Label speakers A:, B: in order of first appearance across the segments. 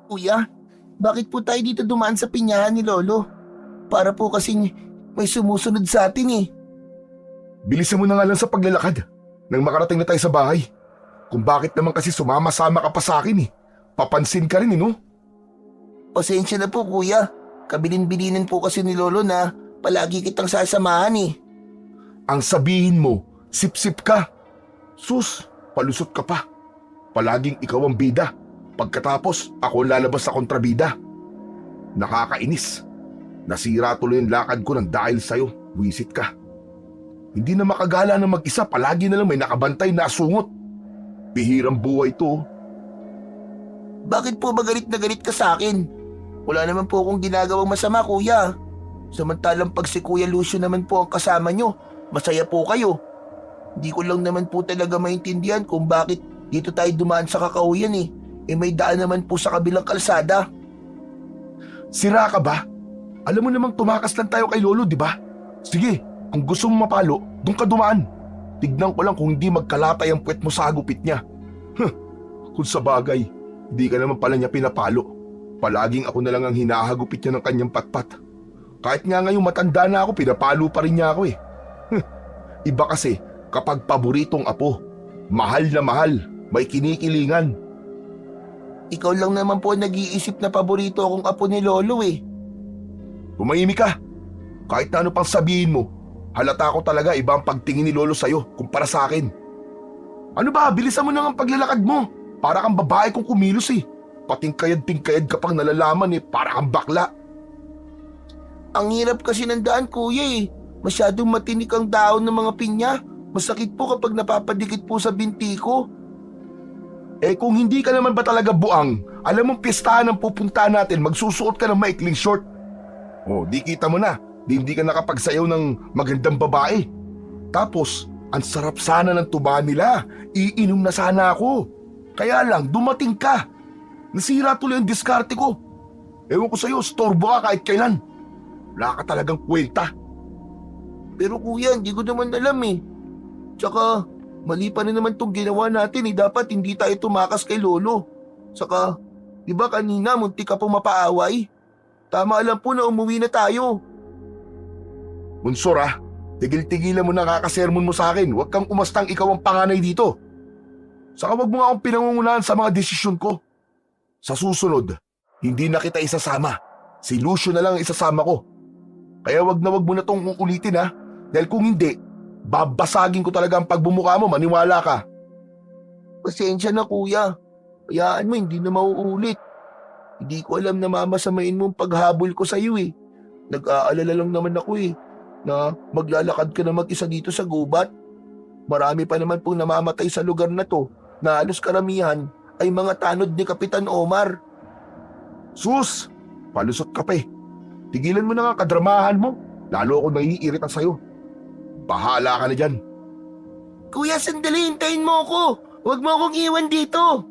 A: Kuya, bakit po tayo dito dumaan sa pinyahan ni Lolo? Para po kasing may sumusunod sa atin eh.
B: Bilisan mo na nga lang sa paglalakad nang makarating na tayo sa bahay. Kung bakit naman kasi sumama-sama ka pa sa akin eh. Papansin ka rin no?
A: Pasensya na po kuya. Kabilin-bilinin po kasi ni Lolo na palagi kitang sasamahan eh.
B: Ang sabihin mo, sip-sip ka. Sus, palusot ka pa. Palaging ikaw ang bida. Pagkatapos, ako ang lalabas sa kontrabida. Nakakainis. Nasira tuloy ang lakad ko ng dahil sa'yo. Wisit ka. Hindi na makagala na mag-isa, palagi na lang may nakabantay na asungot. Bihirang buhay to.
A: Bakit po ba galit na galit ka sa akin? Wala naman po akong ginagawang masama kuya. Samantalang pag si Kuya Lucio naman po ang kasama nyo, masaya po kayo. Hindi ko lang naman po talaga maintindihan kung bakit dito tayo dumaan sa Kakauyan eh. May daan naman po sa kabilang kalsada.
B: Sira ka ba? Alam mo namang tumakas lang tayo kay Lolo, di ba? Sige, kung gusto mo mapalo, doon ka dumaan. Tignan ko lang kung hindi magkalatay ang puwet mo sa hagupit niya. Kung sa bagay, hindi ka naman pala niya pinapalo. Palaging ako na lang ang hinahagupit niya ng kanyang patpat. Kahit nga ngayong matanda na ako, pinapalo pa rin niya ako eh. Iba kasi kapag paboritong apo, mahal na mahal, may kinikilingan.
A: Ikaw lang naman po nag-iisip na paborito akong apo ni Lolo eh.
B: Tumahimik ka. Kahit na ano pang sabihin mo, halata ko talaga iba ang pagtingin ni Lolo sa'yo kumpara sa akin. Ano ba, bilisan mo na ang paglalakad mo. Para kang babae kung kumilos eh. Patingkayad-tingkayad ka pang nalalaman eh, para kang bakla.
A: Ang hirap kasi ng daan kuya eh. Masyadong matinik ang daon ng mga pinya. Masakit po kapag napapadikit po sa binti ko.
B: Eh kung hindi ka naman ba talaga buang, alam mong pistahan ang pupuntahan natin, magsusuot ka ng maikling short. Oh, di kita mo na, hindi ka nakapagsayaw ng magandang babae. Tapos, ang sarap sana ng tuba nila, iinom na sana ako. Kaya lang, dumating ka. Nasira tuloy ang diskarte ko. Ewan ko sa'yo, storbo ka kahit kailan. Wala ka talagang kwenta.
A: Pero kuya, hindi ko naman alam eh. Tsaka, mali pa rin naman itong ginawa natin eh. Dapat hindi tayo tumakas kay Lolo. Saka, di ba kanina munti ka pong mapaaway? Tama lang po na umuwi na tayo.
B: Bunsor tigil-tigilan mo na kakasermon mo sa akin. Huwag kang umastang ikaw ang panganay dito. Saka wag mo nga akong pinangungunahan sa mga desisyon ko. Sa susunod, hindi na kita isasama. Si Lucio na lang ang isasama ko. Kaya wag mo na tong ulitin Dahil kung hindi, babasagin ko talaga ang pagbumuka mo, maniwala ka.
A: Pasensya na kuya. Hayaan mo, hindi na mauulit. Hindi ko alam na mamasamain mo ang paghabol ko sa iyo eh. Nag-aalala lang naman ako eh, na maglalakad ka na mag-isa dito sa gubat. Marami pa naman pong namamatay sa lugar na to, na halos karamihan ay mga tanod ni Kapitan Omar.
B: Sus! Palusot ka pa eh. Tigilan mo na nga kadramahan mo. Lalo ako naiirita sa'yo. Bahala ka na dyan.
A: Kuya, sandali, hintayin mo ako. Huwag mo akong iwan dito.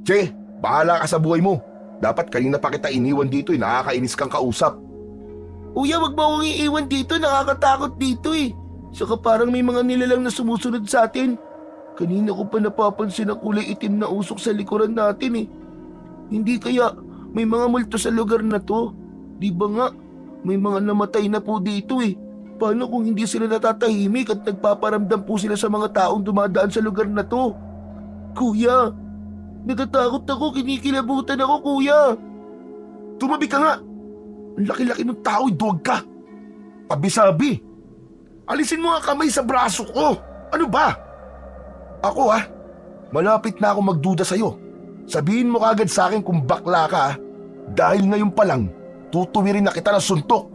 B: Che, bahala ka sa buhay mo. Dapat kanina pa kita iniwan dito nakakainis kang kausap.
A: Kuya, wag mo akong iiwan dito, nakakatakot dito eh. Saka parang may mga nilalang na sumusunod sa atin. Kanina ko pa napapansin ang kulay itim na usok sa likuran natin eh. Hindi kaya may mga multo sa lugar na to? Di ba nga, may mga namatay na po dito eh. Paano kung hindi sila natatahimik at nagpaparamdam po sila sa mga taong dumadaan sa lugar na to? Kuya, natatakot ako, kinikilabutan ako kuya.
B: Tumabi ka nga. Ang laki-laki ng tao, duwag ka. Pabisabi. Alisin mo ang kamay sa braso ko. Ano ba? Ako malapit na ako magduda sa'yo. Sabihin mo kagad sa akin kung bakla ka dahil ngayon pa lang, tutuwirin na kita ng suntok.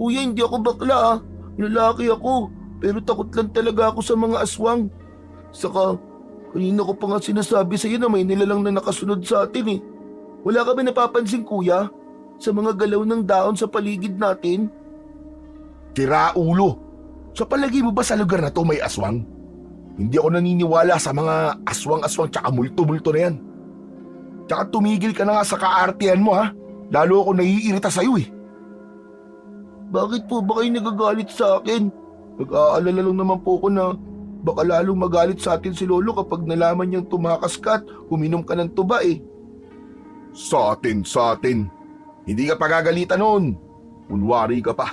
A: Kuya, hindi ako bakla Lalaki ako, pero takot lang talaga ako sa mga aswang. Saka, kanina ko pa nga sinasabi sa'yo na may nilalang na nakasunod sa atin eh. Wala ka ba napapansin kuya? Sa mga galaw ng daon sa paligid natin?
B: Tira ulo. Sa palagi mo ba sa lugar na to may aswang? Hindi ako naniniwala sa mga aswang-aswang tsaka multo-multo na yan. Tsaka tumigil ka na nga sa kaartihan mo Lalo ako naiirita sa'yo eh.
A: Bakit po ba kayo nagagalit sa akin? Nag-aalala lang naman po ko na baka lalong magalit sa atin si Lolo kapag nalaman niyang tumakas ka at uminom ka ng tuba eh.
B: Sa atin. Hindi ka pagagalitan noon. Kunwari ka pa.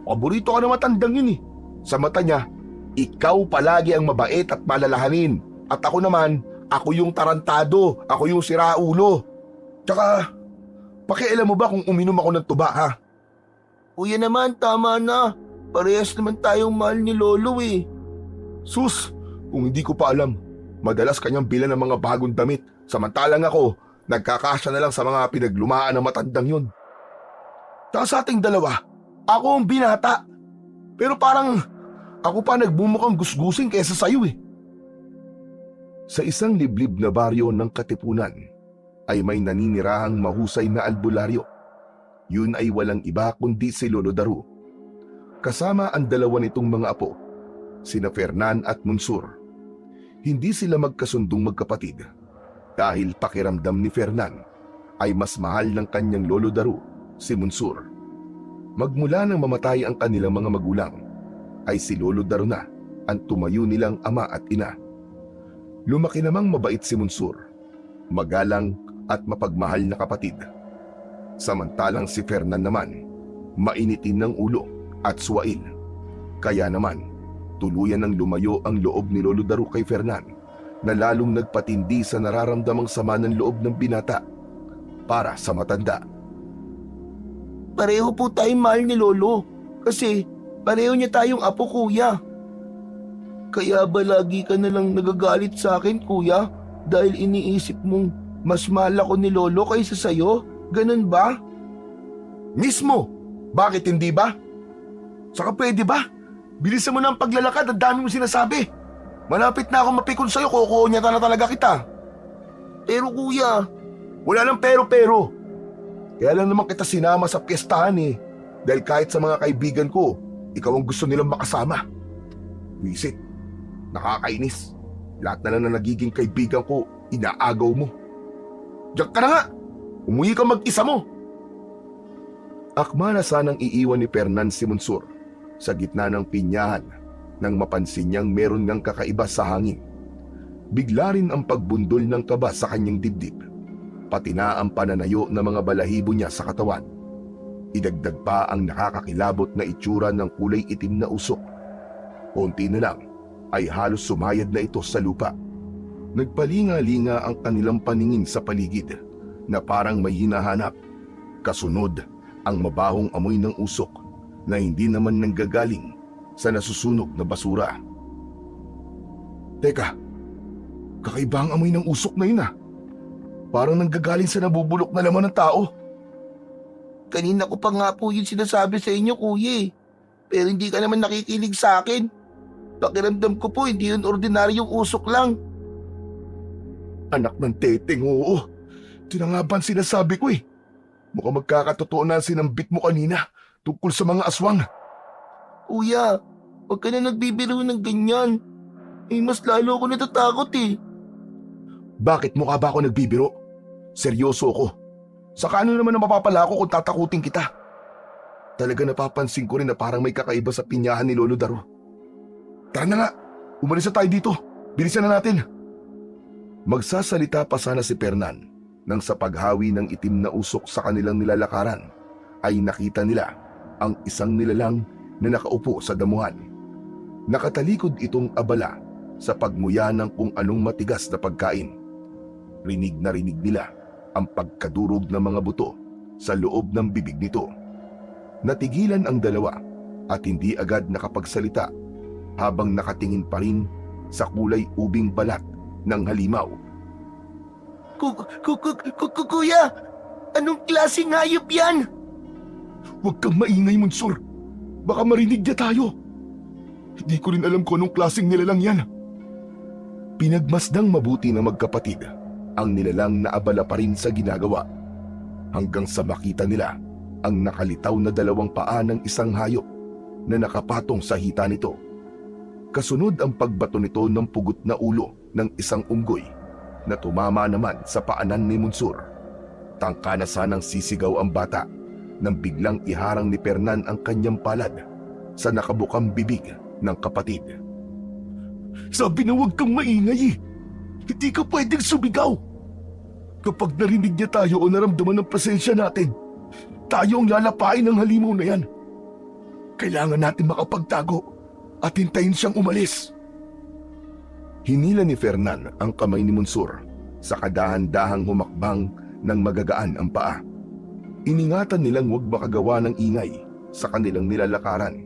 B: Paborito ka na matandang yun eh. Sa mata niya, ikaw palagi ang mabait at malalahanin. At ako naman, ako yung tarantado, ako yung siraulo. Tsaka, pakialam mo ba kung uminom ako ng tuba ha?
A: Kuya naman, tama na. Parehas naman tayong mahal ni Lolo eh.
B: Sus, kung hindi ko pa alam, madalas kanyang bilan ng mga bagong damit. Samantalang ako, nagkakasya na lang sa mga pinaglumaan ng matandang yun. Tapos sa ating dalawa, ako ang binata. Pero parang ako pa nagbumukhang gusgusin kaysa sayo eh. Sa isang liblib na baryo ng Katipunan ay may naninirahang mahusay na albularyo. Yun ay walang iba kundi si Lolo Daru. Kasama ang dalawa nitong mga apo, sina Fernan at Munsur. Hindi sila magkasundong magkapatid dahil pakiramdam ni Fernan ay mas mahal ng kanyang Lolo Daru, si Munsur. Magmula nang mamatay ang kanilang mga magulang, ay si Lolo Daru na ang tumayo nilang ama at ina. Lumaki namang mabait si Munsur, magalang at mapagmahal na kapatid. Samantalang si Fernan naman, mainitin ng ulo at suwail. Kaya naman, tuluyan ng lumayo ang loob ni Lolo Daru kay Fernan na lalong nagpatindi sa nararamdamang sama ng loob ng binata para sa matanda.
A: Pareho po tayong mahal ni Lolo. Kasi pareho niya tayong apo, kuya. Kaya ba lagi ka na lang nagagalit sa akin, kuya? Dahil iniisip mong mas mahal ako ni Lolo kaysa sa'yo? Ganun ba?
B: Mismo! Bakit hindi ba? Saka pwede ba? Bilisan mo na ang paglalakad, ang dami mo sinasabi. Malapit na ako mapikon sa'yo, kukunyata na talaga kita.
A: Pero kuya,
B: Wala nang pero-pero. Kaya lang naman kita sinama sa piyestahan eh. Dahil kahit sa mga kaibigan ko, ikaw ang gusto nilang makasama. Wisit, nakakainis. Lahat na lang na nagiging kaibigan ko, inaagaw mo. Diyan ka na nga! Umuwi ka mag-isa mo! Akma na sanang iiwan ni Fernan si Munsur sa gitna ng pinyahan nang mapansin niyang meron ngang kakaiba sa hangin. Bigla rin ang pagbundol ng kaba sa kanyang dibdib, pati na ang pananayo ng mga balahibo niya sa katawan. Idagdag pa ang nakakakilabot na itsura ng kulay itim na usok. Konti na lang ay halos sumayad na ito sa lupa. Nagpalinga-linga ang kanilang paningin sa paligid na parang may hinahanap. Kasunod ang mabahong amoy ng usok na hindi naman nanggagaling sa nasusunog na basura. Teka, kakaiba ang amoy ng usok na yun ah. Parang nanggagaling sa nabubulok na laman ng tao.
A: kanina ko pa nga po yun sinasabi sa inyo, kuya eh. Pero hindi ka naman nakikinig sa akin. Pakiramdam ko po, hindi yun ordinaryong usok lang.
B: Anak ng teteng, oo. Ito na nga ba ang sinasabi ko eh. Mukhang magkakatotoo na ang sinambit mo kanina tungkol sa mga aswang.
A: Kuya, huwag ka na nagbibiro ng ganyan. Mas lalo ako natatakot eh.
B: Bakit mukha ba ako nagbibiro? Seryoso ako. Saka ano naman ang mapapala ko kung tatakutin kita? Talaga napapansin ko rin na parang may kakaiba sa pinyahan ni Lolo Daru. Tara na nga, umalis na tayo dito. Bilisan na natin. Magsasalita pa sana si Fernan nang sa paghawi ng itim na usok sa kanilang nilalakaran ay nakita nila ang isang nilalang na nakaupo sa damuhan. Nakatalikod itong abala sa pagmuya ng kung anong matigas na pagkain. Rinig na rinig nila ang pagkadurog ng mga buto sa loob ng bibig nito. Natigilan ang dalawa at hindi agad nakapagsalita habang nakatingin pa rin sa kulay ubing balat ng halimaw.
A: Kuya, anong klaseng hayop yan?
B: Huwag kang maingay, Munsur. Baka marinig niya tayo. Hindi ko rin alam kung anong klaseng nilalang yan. Pinagmasdang mabuti ng magkapatid ang nilalang na abala pa rin sa ginagawa hanggang sa makita nila ang nakalitaw na dalawang paa ng isang hayop na nakapatong sa hita nito. Kasunod ang pagbato nito ng pugot na ulo ng isang unggoy na tumama naman sa paanan ni Munsur. Tangka na sanang sisigaw ang bata nang biglang iharang ni Fernan ang kanyang palad sa nakabukang bibig ng kapatid. Sabi na huwag kang maingay eh. Hindi ka pwedeng sumigaw. Kapag narinig niya tayo o naramdaman ng presensya natin, tayo ang lalapain ng halimaw na yan. Kailangan natin makapagtago at hintayin siyang umalis. Hinila ni Fernan ang kamay ni Monsur sa kadahan-dahang humakbang ng magagaan ang paa. Iningatan nilang huwag makagawa ng ingay sa kanilang nilalakaran.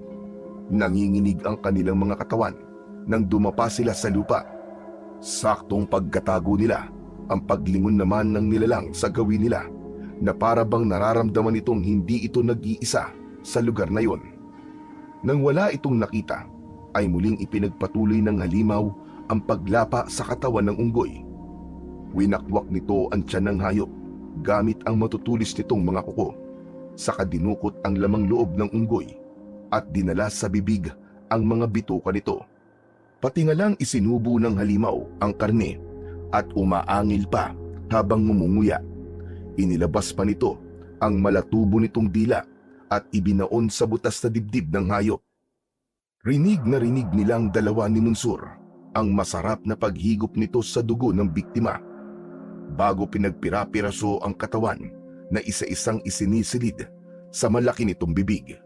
B: Nanginginig ang kanilang mga katawan nang dumapa sila sa lupa. Saktong pagkatago nila, ang paglingon naman ng nilalang sa gawin nila na para bang nararamdaman itong hindi ito nag-iisa sa lugar na yon. Nang wala itong nakita, ay muling ipinagpatuloy ng halimaw ang paglapa sa katawan ng unggoy. Winakwak nito ang tiyan ng hayop gamit ang matutulis nitong mga kuko. Saka dinukot ang lamang loob ng unggoy at dinala sa bibig ang mga bituka nito. Pati nga lang isinubo ng halimaw ang karne at umaangil pa habang ngumunguya. Inilabas pa nito ang malatubo nitong dila at ibinaon sa butas na dibdib ng hayop. Rinig na rinig nilang dalawa ni Monsur ang masarap na paghigop nito sa dugo ng biktima. Bago pinagpira-piraso ang katawan na isa-isang isinisilid sa malaki nitong bibig.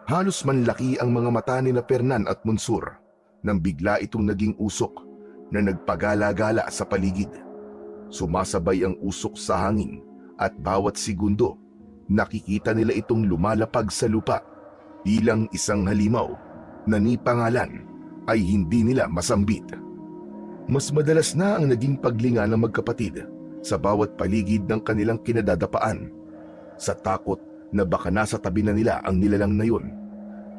B: Halos manlaki ang mga mata ni na Fernan at Monsur nang bigla itong naging usok na nagpagala-gala sa paligid. Sumasabay ang usok sa hangin at bawat segundo nakikita nila itong lumalapag sa lupa bilang isang halimaw na ni pangalan ay hindi nila masambit. Mas madalas na ang naging paglinga ng magkapatid sa bawat paligid ng kanilang kinadadapaan. Sa takot na baka nasa tabi na nila ang nilalang na yun,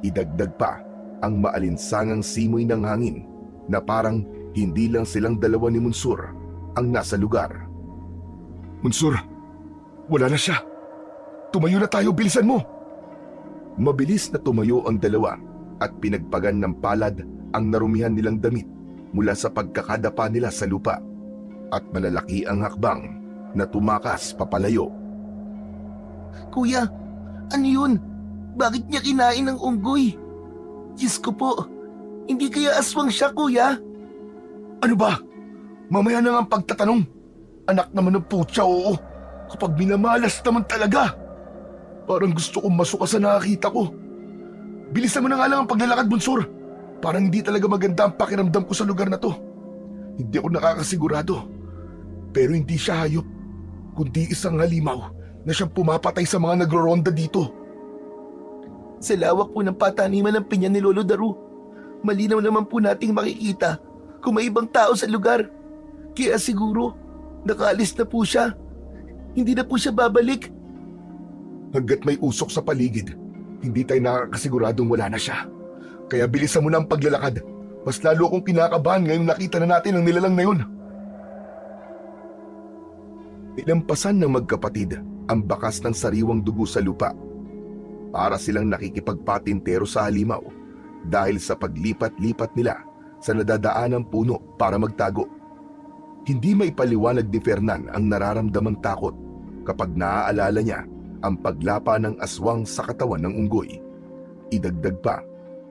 B: idagdag pa ang maalinsangang simoy ng hangin na parang hindi lang silang dalawa ni Monsur ang nasa lugar. Monsur, wala na siya. Tumayo na tayo, bilisan mo! Mabilis na tumayo ang dalawa at pinagpagan ng palad ang narumihan nilang damit mula sa pagkakadapa nila sa lupa at malalaki ang hakbang na tumakas papalayo.
A: Kuya, ano yun? Bakit niya kinain ng unggoy? Diyos ko po, hindi kaya aswang siya, kuya?
B: Ano ba? Mamaya na nga ang pagtatanong. Anak naman ng putya, oo. Kapag minamalas naman talaga. Parang gusto kong masuka sa nakakita ko. Bilisan mo na nga lang ang paglalakad, Monsur. Parang hindi talaga maganda ang pakiramdam ko sa lugar na to. Hindi ako nakakasigurado. Pero hindi siya hayop, kundi isang halimaw na siyang pumapatay sa mga nagroronda dito.
A: Sa lawak po ng pataniman ng pinya ni Lolo Daru, malinaw naman po nating makikita kung may ibang tao sa lugar. Kaya siguro, nakaalis na po siya. Hindi na po siya babalik.
B: Hanggat may usok sa paligid, hindi tayo nakakasiguradong wala na siya. Kaya bilisan mo na ang paglalakad. Mas lalo akong kinakabahan ngayong nakita na natin ang nilalang na yun. Nilampasan ng magkapatid ang bakas ng sariwang dugo sa lupa. Para silang nakikipagpatintero sa halimaw dahil sa paglipat-lipat nila sa nadadaanang puno para magtago. Hindi maipaliwanag ni Fernan ang nararamdamang takot kapag naaalala niya ang paglapa ng aswang sa katawan ng unggoy. Idagdag pa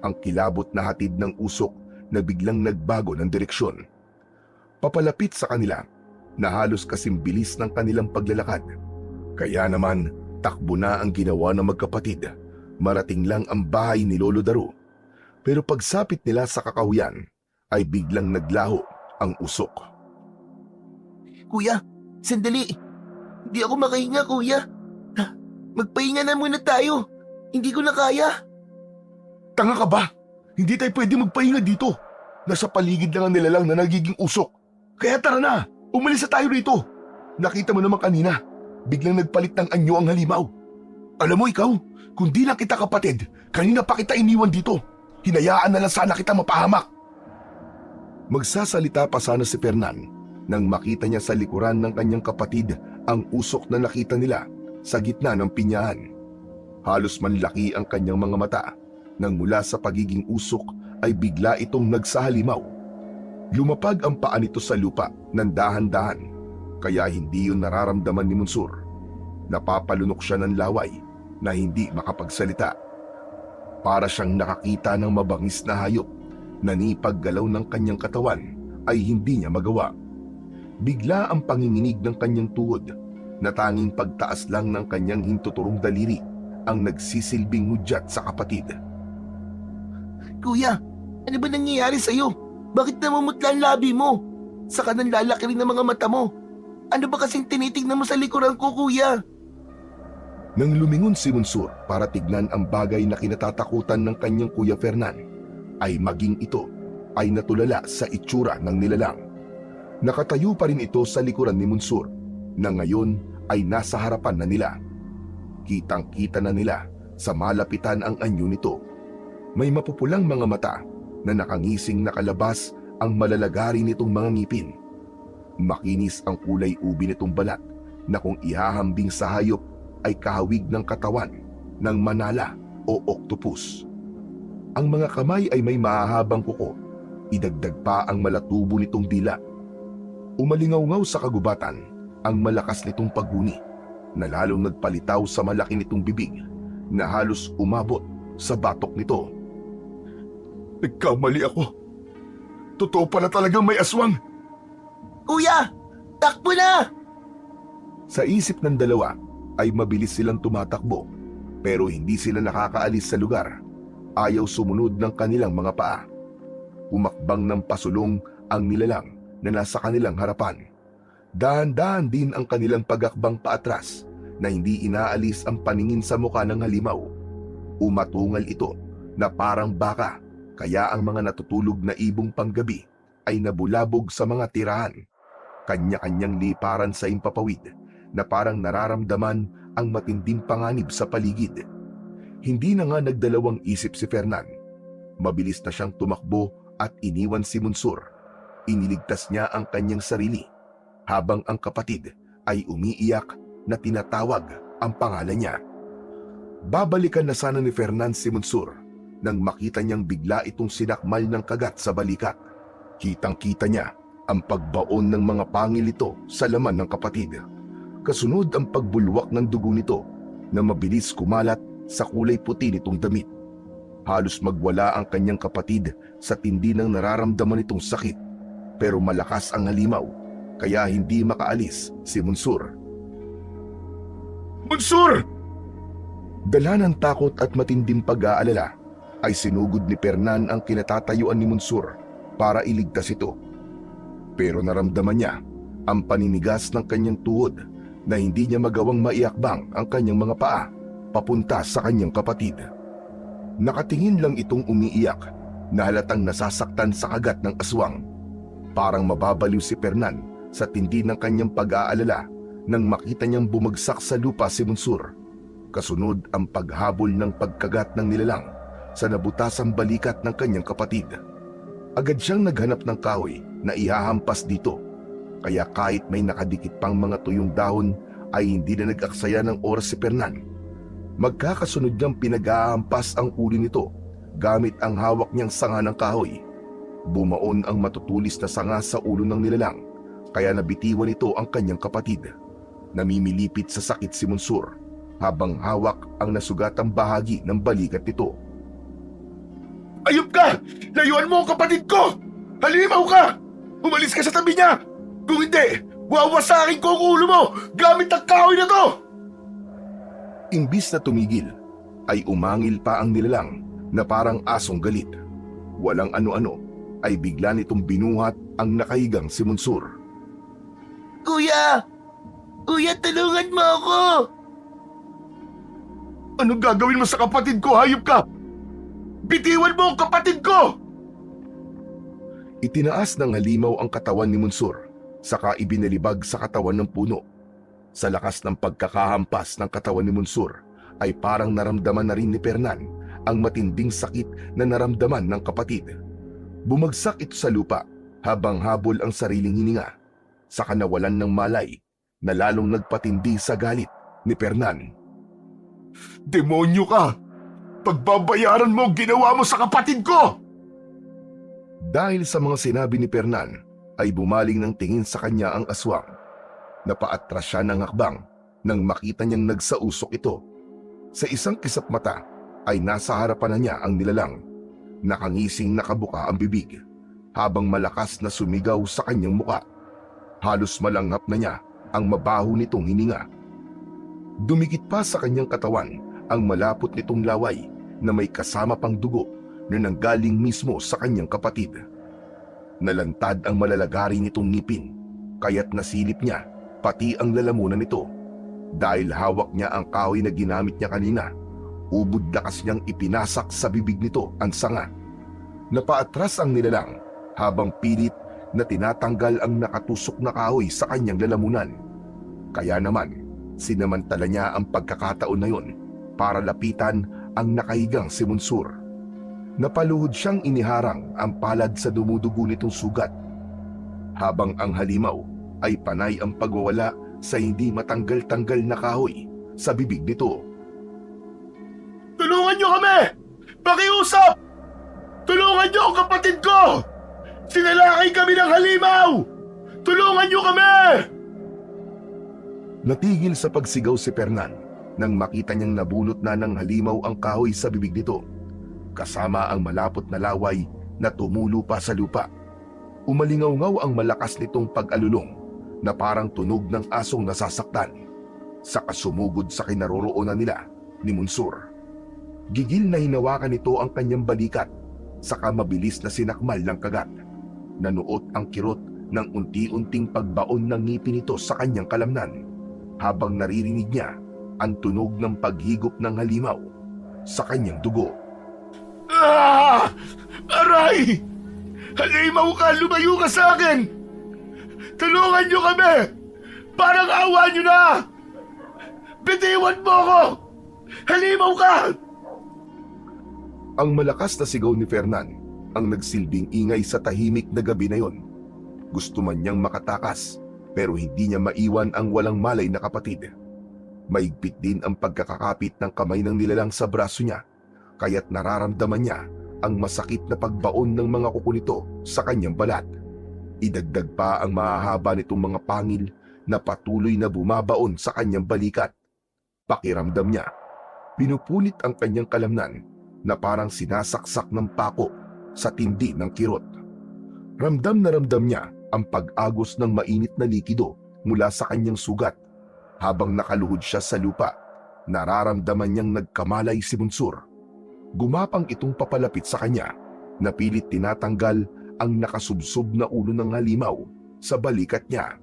B: ang kilabot na hatid ng usok na biglang nagbago ng direksyon. Papalapit sa kanila na halos kasing bilis ng kanilang paglalakad. Kaya naman, takbo na ang ginawa ng magkapatid. Marating lang ang bahay ni Lolo Daru. Pero pagsapit nila sa kakahuyan, ay biglang naglaho ang usok.
A: Kuya, sandali. Hindi ako makahinga, kuya. Magpahinga na muna tayo. Hindi ko na kaya.
B: Tanga ka ba? Hindi tayo pwede magpahinga dito. Nasa paligid lang ang nilalang na nagiging usok. Kaya tara na, umalis na tayo rito. Nakita mo naman kanina, biglang nagpalit ng anyo ang halimaw. Alam mo ikaw, kung di lang kita kapatid, kanina pa kita iniwan dito. Hinayaan na lang sana kita mapahamak. Magsasalita pa sana si Fernan nang makita niya sa likuran ng kanyang kapatid ang usok na nakita nila sa gitna ng pinyahan. Halos manlaki ang kanyang mga mata nang mula sa pagiging usok ay bigla itong nagsahalimaw. Lumapag ang paa nito sa lupa ng dahan-dahan, kaya hindi yun nararamdaman ni Monsur. Napapalunok siya ng laway na hindi makapagsalita. Para siyang nakakita ng mabangis na hayop na ni paggalaw ng kanyang katawan ay hindi niya magawa. Bigla ang panginginig ng kanyang tuhod na tanging pagtaas lang ng kanyang hintuturong daliri ang nagsisilbing hudyat sa kapatid.
A: Kuya, ano ba nangyayari sa'yo? Bakit namumutla ang labi mo? Saka nang lalaki rin ng mga mata mo. Ano ba kasing tinitignan mo sa likuran ko, kuya?
B: Nang lumingon si Monsur para tignan ang bagay na kinatatakutan ng kanyang Kuya Fernan, ay maging ito ay natulala sa itsura ng nilalang. Nakatayo pa rin ito sa likuran ni Monsur na ngayon ay nasa harapan na nila. Kitang-kita na nila sa malapitan ang anyo nito. May mapupulang mga mata na nakangising nakalabas ang malalagari nitong mga ngipin. Makinis ang kulay ubi nitong balat na kung ihahambing sa hayop ay kahawig ng katawan ng manala o octopus. Ang mga kamay ay may mahahabang kuko, idagdag pa ang malatubo nitong dila. Umalingaw-ngaw sa kagubatan ang malakas nitong paghuni na lalong nagpalitaw sa malaki nitong bibig na halos umabot sa batok nito. Nagkamali ako. Totoo pala talagang may aswang.
A: Kuya, takbo na!
B: Sa isip ng dalawa ay mabilis silang tumatakbo pero hindi sila nakakaalis sa lugar. Ayaw sumunod ng kanilang mga paa. Umakbang ng pasulong ang nilalang na nasa kanilang harapan. Dahan-dahan din ang kanilang pagakbang paatras na hindi inaalis ang paningin sa mukha ng halimaw. Umatungal ito na parang baka, kaya ang mga natutulog na ibong panggabi ay nabulabog sa mga tirahan. Kanya-kanyang liparan sa impapawid na parang nararamdaman ang matinding panganib sa paligid. Hindi na nga nagdalawang isip si Fernan. Mabilis na siyang tumakbo at iniwan si Monsur. Iniligtas niya ang kanyang sarili habang ang kapatid ay umiiyak na tinatawag ang pangalan niya. Babalikan na sana ni Fernan si Monsur nang makita niyang bigla itong sinakmal ng kagat sa balikat. Kitang-kita niya ang pagbaon ng mga pangil ito sa laman ng kapatid. Kasunod ang pagbulwak ng dugo nito na mabilis kumalat sa kulay puti nitong damit. Halos magwala ang kanyang kapatid sa tindi ng nararamdaman nitong sakit, pero malakas ang halimaw kaya hindi makaalis si Monsur. Monsur! Dala ng takot at matinding pag-aalala ay sinugod ni Fernan ang kinatatayuan ni Monsur para iligtas ito. Pero naramdaman niya ang paninigas ng kanyang tuhod na hindi niya magawang maiakbang ang kanyang mga paa papunta sa kanyang kapatid. Nakatingin lang itong umiiyak na halatang nasasaktan sa kagat ng aswang. Parang mababaliw si Fernan sa tindi ng kanyang pag-aalala nang makita niyang bumagsak sa lupa si Monsur. Kasunod ang paghabol ng pagkagat ng nilalang sa nabutasang balikat ng kanyang kapatid. Agad siyang naghanap ng kahoy na ihahampas dito. Kaya kahit may nakadikit pang mga tuyong dahon ay hindi na nag-aksaya ng oras si Fernan. Magkakasunod niyang pinag-ahampas ang ulo nito gamit ang hawak niyang sanga ng kahoy. Bumaon ang matutulis na sanga sa ulo ng nilalang kaya nabitiwan ito ang kanyang kapatid. Namimilipit sa sakit si Monsur habang hawak ang nasugatang bahagi ng balikat nito. Ayop ka! Layuan mo ang kapatid ko! Halimaw ka! Umalis ka sa tabi niya! Kung hindi, wawasakin ko ang ulo mo gamit ang kahoy na to! Imbis na tumigil, ay umangil pa ang nilalang na parang asong galit. Walang ano-ano, ay bigla nitong binuhat ang nakahigang si Monsur.
A: Kuya! Kuya, tulungan mo ako!
B: Anong gagawin mo sa kapatid ko, hayop ka? Bitiwan mo ang kapatid ko! Itinaas ng halimaw ang katawan ni Monsur, saka ibinalibag sa katawan ng puno. Sa lakas ng pagkakahampas ng katawan ni Monsur, ay parang naramdaman na rin ni Fernan ang matinding sakit na naramdaman ng kapatid. Bumagsak ito sa lupa habang habol ang sariling hininga, saka nawalan ng malay na lalong nagpatindi sa galit ni Fernan. Demonyo ka! Pagbabayaran mo ang ginawa mo sa kapatid ko! Dahil sa mga sinabi ni Fernan, ay bumaling ng tingin sa kanya ang aswang. Napaatras siya ng hakbang nang makita niyang nagsausok ito. Sa isang kisap mata ay nasa harapan na niya ang nilalang. Nakangising nakabuka ang bibig habang malakas na sumigaw sa kanyang muka. Halos malanghap na niya ang mabaho nitong hininga. Dumikit pa sa kanyang katawan ang malapot nitong laway na may kasama pang dugo na nanggaling mismo sa kanyang kapatid. Nalantad ang malalagari nitong ngipin, kaya't nasilip niya pati ang lalamunan nito. Dahil hawak niya ang kahoy na ginamit niya kanina, ubod lakas niyang ipinasak sa bibig nito ang sanga. Napaatras ang nilalang habang pilit na tinatanggal ang nakatusok na kahoy sa kanyang lalamunan. Kaya naman, sinamantala niya ang pagkakataon na yon para lapitan ang nakahigang si Munsur. Napaluhod siyang iniharang ang palad sa dumudugo nitong sugat, habang ang halimaw ay panay ang pagwawala sa hindi matanggal-tanggal na kahoy sa bibig nito.
A: Tulungan niyo kami! Pakiusap! Tulungan niyo ang kapatid ko! Sinalakay kami ng halimaw! Tulungan niyo kami!
B: Natigil sa pagsigaw si Fernan nang makita niyang nabunot na ng halimaw ang kahoy sa bibig nito, kasama ang malapot na laway na tumulo pa sa lupa. Umalingaw-ngaw ang malakas nitong pag-alulong na parang tunog ng asong nasasaktan, saka sumugod sa kinaroroonan nila ni Munsur. Gigil na hinawakan nito ang kanyang balikat, saka mabilis na sinakmal ng kagat. Nanuot ang kirot ng unti-unting pagbaon ng ngipin nito sa kanyang kalamnan, habang naririnig niya ang tunog ng paghigop ng halimaw sa kanyang dugo.
A: Ah! Aray! Halimaw ka! Lumayo ka sa akin! Tulungan niyo kami! Parang awa niyo na! Bitiwan mo ako! Halimaw ka!
B: Ang malakas na sigaw ni Fernan ang nagsilbing ingay sa tahimik na gabi na yon. Gusto man niyang makatakas, pero hindi niya maiwan ang walang malay na kapatid. Maigpit din ang pagkakakapit ng kamay ng nilalang sa braso niya, kaya't nararamdaman niya ang masakit na pagbaon ng mga kuko nito sa kanyang balat. Idagdag pa ang mahahaba nitong mga pangil na patuloy na bumabaon sa kanyang balikat. Pakiramdam niya, pinupunit ang kanyang kalamnan na parang sinasaksak ng pako sa tindi ng kirot. Ramdam na ramdam niya ang pag-agos ng mainit na likido mula sa kanyang sugat. Habang nakaluhod siya sa lupa, nararamdaman niyang nagkamalay si Munsur. Gumapang itong papalapit sa kanya, na pilit tinatanggal ang nakasubsob na ulo ng halimaw sa balikat niya.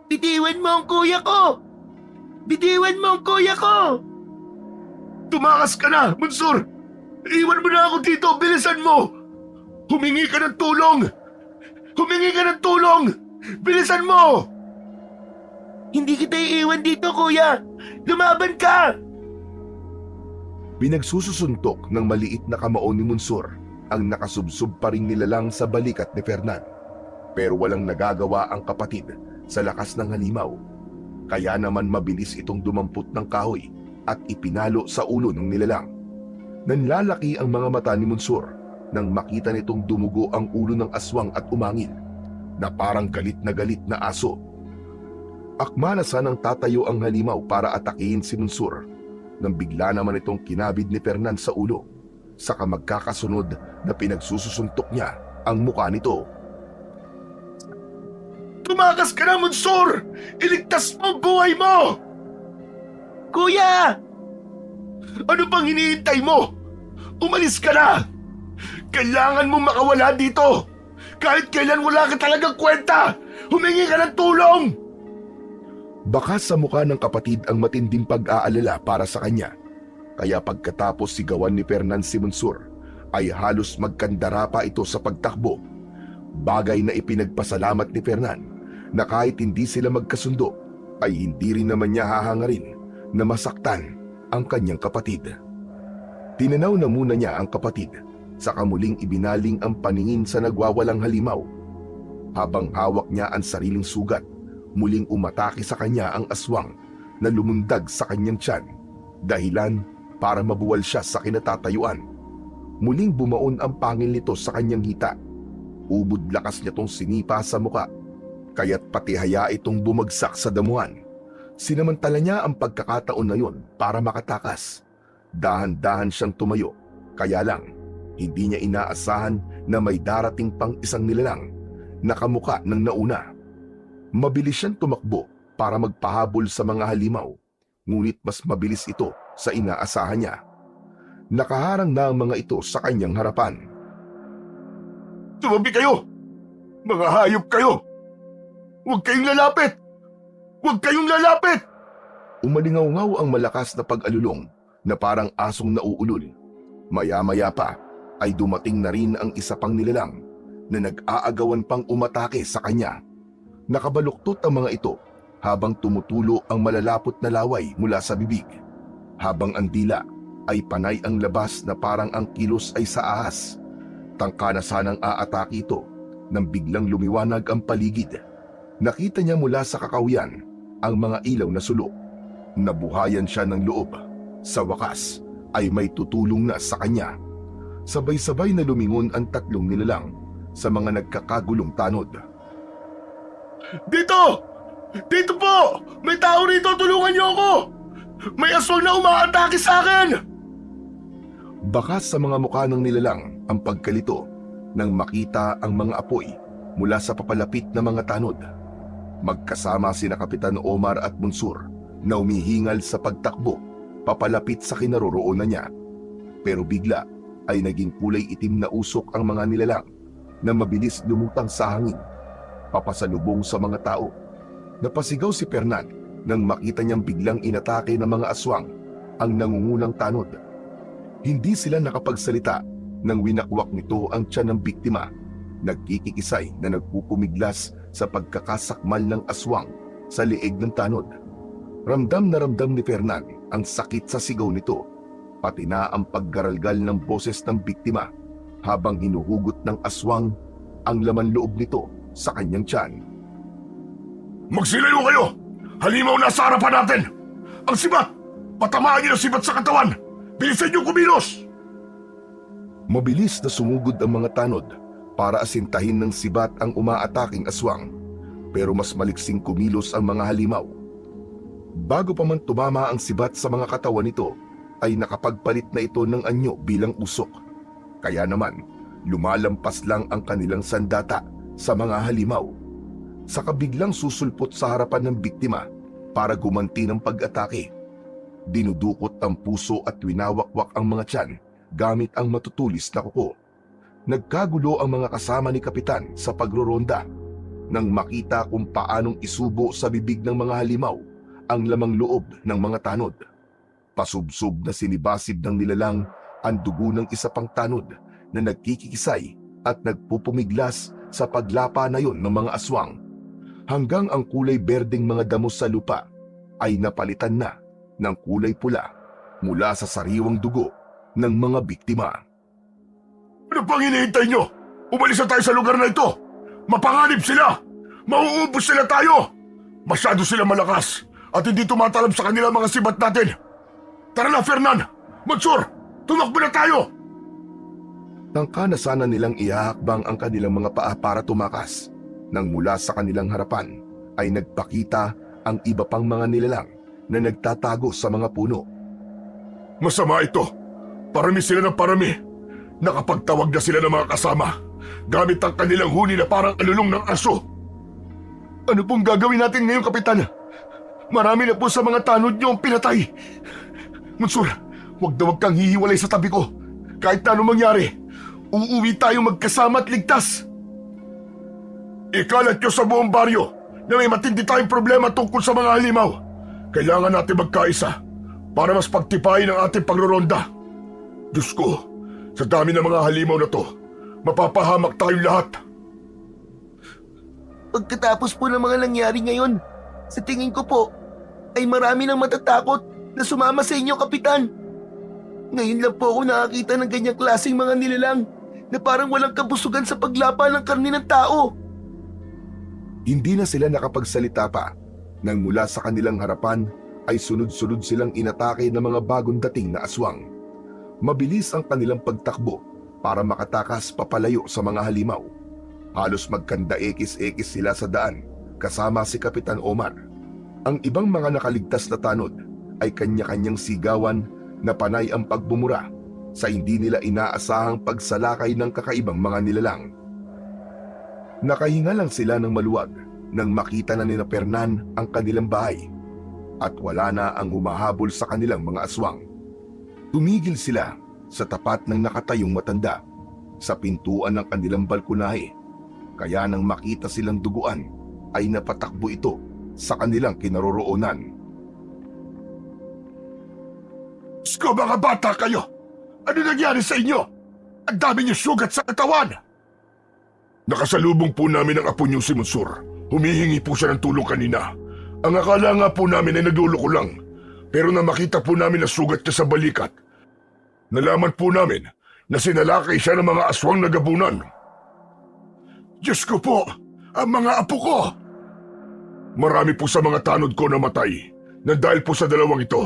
A: Bitiwan mo ang kuya ko! Bitiwan mo ang kuya ko! Tumakas ka na, Munsur! Iwan mo na ako dito! Bilisan mo! Humingi ka ng tulong! Humingi ka ng tulong! Bilisan mo! Hindi kita iiwan dito, kuya! Lumaban ka!
B: Pinagsususuntok ng maliit na kamao ni Munsur ang nakasubsob pa ring nilalang sa balikat ni Fernan. Pero walang nagagawa ang kapatid sa lakas ng halimaw. Kaya naman mabilis itong dumampot ng kahoy at ipinalo sa ulo ng nilalang. Nanlalaki ang mga mata ni Munsur nang makita nitong dumugo ang ulo ng aswang at umangil na parang galit na aso. Akma na sanang tatayo ang halimaw para atakihin si Munsur nang bigla naman itong kinabid ni Fernan sa ulo, saka magkakasunod na pinagsususuntok niya ang mukha nito.
A: Tumakas ka na, Munsur! Iligtas mo ang buhay mo! Kuya! Ano pang hinihintay mo? Umalis ka na! Kailangan mo makawala dito! Kahit kailan wala ka talagang kwenta! Humingi ka ng tulong!
B: Baka sa mukha ng kapatid ang matinding pag-aalala para sa kanya. Kaya pagkatapos sigawan ni Fernan si Munsur, ay halos magkandara pa ito sa pagtakbo. Bagay na ipinagpasalamat ni Fernan na kahit hindi sila magkasundo, ay hindi rin naman niya hahangarin na masaktan ang kanyang kapatid. Tinanaw na muna niya ang kapatid, saka muling ibinaling ang paningin sa nagwawalang halimaw. Habang hawak niya ang sariling sugat, muling umatake sa kanya ang aswang na lumundag sa kanyang tiyan, dahilan para mabuwal siya sa kinatatayuan. Muling bumaon ang pangil nito sa kanyang hita. Ubod lakas niya tong sinipa sa muka, kaya't pati haya itong bumagsak sa damuhan. Sinamantala niya ang pagkakataon na yon para makatakas. Dahan-dahan siyang tumayo, kaya lang hindi niya inaasahan na may darating pang isang nilalang nakamuka ng nauna. Mabilis siyang tumakbo para magpahabol sa mga halimaw, ngunit mas mabilis ito sa inaasahan niya. Nakaharang na ang mga ito sa kanyang harapan. "Tumabi kayo! Mga hayop kayo! Huwag kayong lalapit! Huwag kayong lalapit!" Umalingaw-ngaw ang malakas na pag-alulong na parang asong nauulol. Maya-maya pa ay dumating na rin ang isa pang nilalang na nag-aagawan pang umatake sa kanya. Nakabaluktot ang mga ito habang tumutulo ang malalapot na laway mula sa bibig, habang ang dila ay panay ang labas na parang ang kilos ay sa ahas. Tangka na sanang aatake ito nang biglang lumiwanag ang paligid. Nakita niya mula sa kakawian ang mga ilaw na sulok. Nabuhayan siya ng loob. Sa wakas ay may tutulong na sa kanya. Sabay-sabay na lumingon ang tatlong nilalang sa mga nagkakagulong tanod. "Dito! Dito po! May tao rito! Tulungan niyo ako! May aswang na umaatake sa akin!" Bakas sa mga mukha ng nilalang ang pagkalito nang makita ang mga apoy mula sa papalapit na mga tanod. Magkasama sina Kapitan Omar at Munsur na umihingal sa pagtakbo papalapit sa kinaroroonan niya. Pero bigla ay naging kulay itim na usok ang mga nilalang na mabilis lumutang sa hangin, papasalubong sa mga tao. Napasigaw si Fernan nang makita niyang biglang inatake ng mga aswang ang nangungunang tanod. Hindi sila nakapagsalita nang winakwak nito ang tiyan ng biktima, nagkikikisay na nagpupumiglas sa pagkakasakmal ng aswang sa leeg ng tanod. Ramdam na ramdam ni Fernan ang sakit sa sigaw nito, pati na ang paggaralgal ng boses ng biktima habang hinuhugot ng aswang ang laman loob nito sa kanyang tiyan. "Magsilayo kayo! Halimaw na sa harapan natin! Ang sibat! Patamaan niyo ang sibat sa katawan! Bilisan niyo kumilos!" Mabilis na sumugod ang mga tanod para asintahin ng sibat ang umaataking aswang, pero mas maliksing kumilos ang mga halimaw. Bago pa man tumama ang sibat sa mga katawan nito, ay nakapagpalit na ito ng anyo bilang usok. Kaya naman, lumalampas lang ang kanilang sandata sa mga halimaw. Sa kabiglang susulpot sa harapan ng biktima para gumanti ng pag-atake, dinudukot ang puso at winawakwak ang mga tiyan gamit ang matutulis na kuko. Nagkagulo ang mga kasama ni Kapitan sa pagroronda nang makita kung paanong isubo sa bibig ng mga halimaw ang lamang loob ng mga tanod. Pasubsob na sinibasib ng nilalang ang dugo ng isa pang tanod na nagkikisay at nagpupumiglas sa paglapa na yon ng mga aswang, hanggang ang kulay berdeng mga damo sa lupa ay napalitan na ng kulay pula mula sa sariwang dugo ng mga biktima. "Ano pang hinihintay nyo? Umalis na tayo sa lugar na ito! Mapanganib sila! Mauubos sila tayo! Masyado sila malakas at hindi tumatalab sa kanila mga sibat natin! Tara na, Fernan! Mansur! Tumakbo na tayo!" Tangka na sana nilang ihahakbang ang kanilang mga paa para tumakas, nang mula sa kanilang harapan ay nagpakita ang iba pang mga nilalang na nagtatago sa mga puno. "Masama ito! Parami sila ng parami! Nakapagtawag na sila ng mga kasama gamit ang kanilang huni na parang alulong ng aso. Ano pong gagawin natin ngayon, Kapitan? Marami na po sa mga tanod niyo ang pinatay. Mansur, huwag kang hihiwalay sa tabi ko. Kahit na anong mangyari, uuwi tayo magkasama at ligtas." "Ikalat niyo sa buong baryo na may matindi tayong problema tungkol sa mga halimaw. Kailangan natin magkaisa para mas pagtipayin ang ating pagroronda. Diyos ko, sa dami ng mga halimaw na to, mapapahamak tayong lahat."
A: Pagkatapos po ng mga nangyari ngayon, sa tingin ko po, ay marami nang matatakot na sumama sa inyo, Kapitan. Ngayon lang po ako nakakita ng ganyang klaseng mga nilalang na parang walang kabusugan sa paglapa ng karne ng tao.
B: Hindi na sila nakapagsalita pa nang mula sa kanilang harapan ay sunod-sunod silang inatake ng mga bagong dating na aswang. Mabilis ang kanilang pagtakbo para makatakas papalayo sa mga halimaw. Halos magkanda-ekis-ekis sila sa daan kasama si Kapitan Omar. Ang ibang mga nakaligtas na tanod ay kanya-kanyang sigawan na panay ang pagbumura sa hindi nila inaasahang pagsalakay ng kakaibang mga nilalang. Nakahinga lang sila ng maluwag nang makita na ni Fernan ang kanilang bahay at wala na ang humahabol sa kanilang mga aswang. Tumigil sila sa tapat ng nakatayong matanda sa pintuan ng kanilang balkonahe, kaya nang makita silang duguan ay napatakbo ito sa kanilang kinaroroonan. Sko, mga bata kayo! Ano nangyari sa inyo? Ang dami niyo sugat sa katawan! Nakasalubong po namin ang apo niyo si Monsur. Humihingi po siya ng tulong kanina. Ang akala nga po namin ay nagluloko lang. Pero na makita po namin na sugat niya sa balikat, nalaman po namin na sinalakay siya ng mga aswang na gabunan. Diyos ko po! Ang mga apo ko! Marami po sa mga tanod ko na matay na dahil po sa dalawang ito.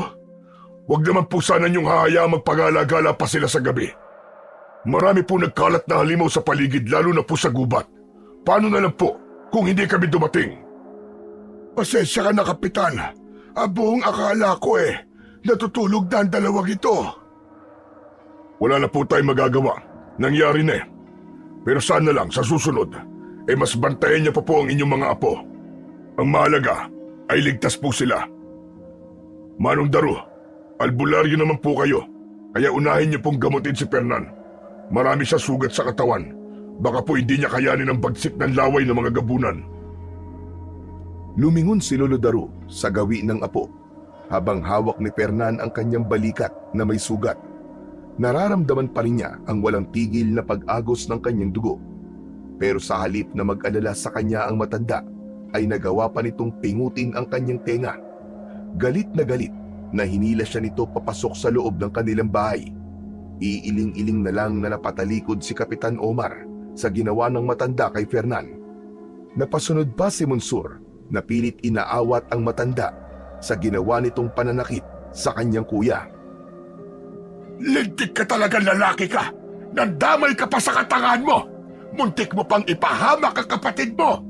B: Huwag naman po sana niyong hahayaang magpagala-gala pa sila sa gabi. Marami po nagkalat na halimaw sa paligid, lalo na po sa gubat. Paano na lang po kung hindi kami dumating? Pasensya ka na, Kapitan. Ang buong akala ko natutulog na ang dalawang ito. Wala na po tayong magagawa. Nangyari na eh. Pero sana lang sa susunod, mas bantayan niya pa po ang inyong mga apo. Ang mahalaga ay ligtas po sila. Manong Daru, albularyo naman po kayo, kaya unahin niyo pong gamutin si Fernan. Marami siya sugat sa katawan. Baka po hindi niya kayanin ang bagsik ng laway ng mga gabunan. Lumingon si Lolo Daru sa gawi ng apo habang hawak ni Fernan ang kanyang balikat na may sugat. Nararamdaman pa rin niya ang walang tigil na pag-agos ng kanyang dugo. Pero sa halip na mag-alala sa kanya ang matanda, ay nagawa pa nitong pingutin ang kanyang tenga. Galit na hinila siya nito papasok sa loob ng kanilang bahay. Iiling-iling na lang na napatalikod si Kapitan Omar sa ginawa ng matanda kay Fernan. Napasunod pa si Monsur na pilit inaawat ang matanda sa ginawa nitong pananakit sa kanyang kuya. Lintik ka talagang lalaki ka! Nandamay ka pa sa katangahan mo! Muntik mo pang ipahamak ang kapatid mo!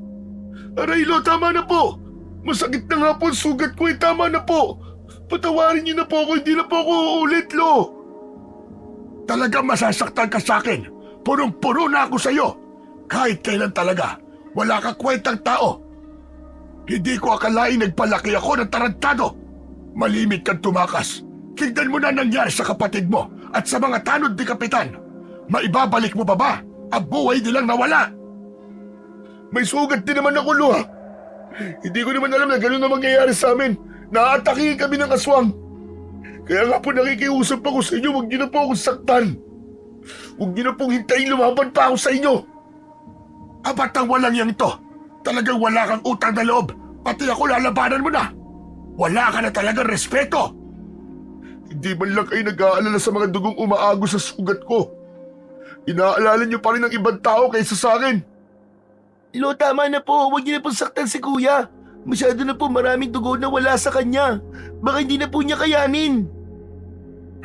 B: Aray, Lo, tama na po! Masakit na nga po ang sugat ko, tama na po! Patawarin niyo na po ako, hindi na po ako uulit, Lo! Talagang masasaktan ka sa akin. Punong-puno na ako sa iyo. Kahit kailan talaga, wala ka kwentang tao. Hindi ko akalain nagpalaki ako ng tarantado. Malimit kang tumakas. Tignan mo na nangyari sa kapatid mo at sa mga tanod ni Kapitan. Maibabalik mo pa ba ang buhay nilang nawala? May sugat din naman ako, Lo. Hindi ko naman alam na gano'n na mangyayari sa amin. Naatakihin kami ng aswang. Kaya nga po nakikiusap ako sa inyo, huwag niyo na po akong saktan. Huwag niyo na pong hintayin lumaban pa ako sa inyo. Abatang walang yang ito. Talagang wala kang utang na loob. Pati ako lalabanan mo na. Wala ka na talagang respeto. Hindi man lang kayo nag-aalala sa mga dugong umaago sa sugat ko. Inaalala niyo pa rin ang ibang tao kaysa sa akin.
A: Lo, tama na po. Huwag niyo na po saktan si Kuya. Masyado na po maraming dugo na wala sa kanya. Baka hindi na po niya kayanin.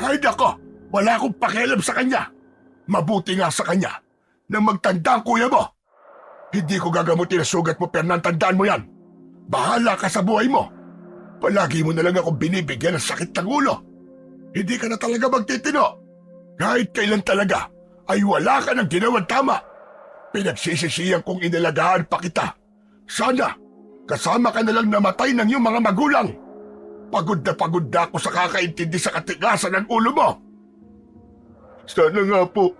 B: Ay nako, wala akong pakialam sa kanya. Mabuti nga sa kanya na magtanda ang kuya mo. Hindi ko gagamutin ang sugat mo, Fernan, tandaan mo yan. Bahala ka sa buhay mo. Palagi mo na lang akong binibigyan ng sakit ng ulo. Hindi ka na talaga magtitino. Kahit kailan talaga ay wala ka ng ginawang tama. Pinagsisisiyan kong inalagaan pa kita. Sana kasama ka na lang namatay ng iyong mga magulang. Pagod na ako sa kakaintindi sa katigasan ng ulo mo. Sana nga po,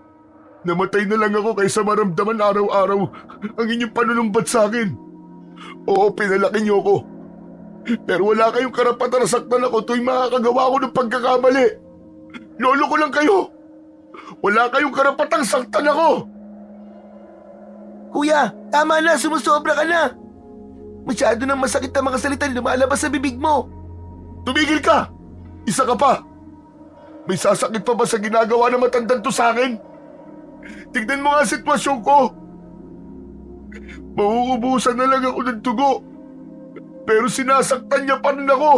B: namatay na lang ako kaysa maramdaman araw-araw ang inyong panunumbat sa akin. Oo, pinalaki niyo ako. Pero wala kayong karapatan na saktan ako tuwing makakagawa ko ng pagkakamali. Lolo ko lang kayo. Wala kayong karapatang saktan ako.
A: Kuya, tama na, sumusobra ka na. Masyado nang masakit ang mga salita na lumalabas sa bibig mo.
B: Tumigil ka! Isa ka pa! May sasakit pa ba sa ginagawa ng matandang to sa akin? Tignan mo nga ang sitwasyon ko. Mauubusan na lang ako ng dugo. Pero sinasaktan niya pa rin ako.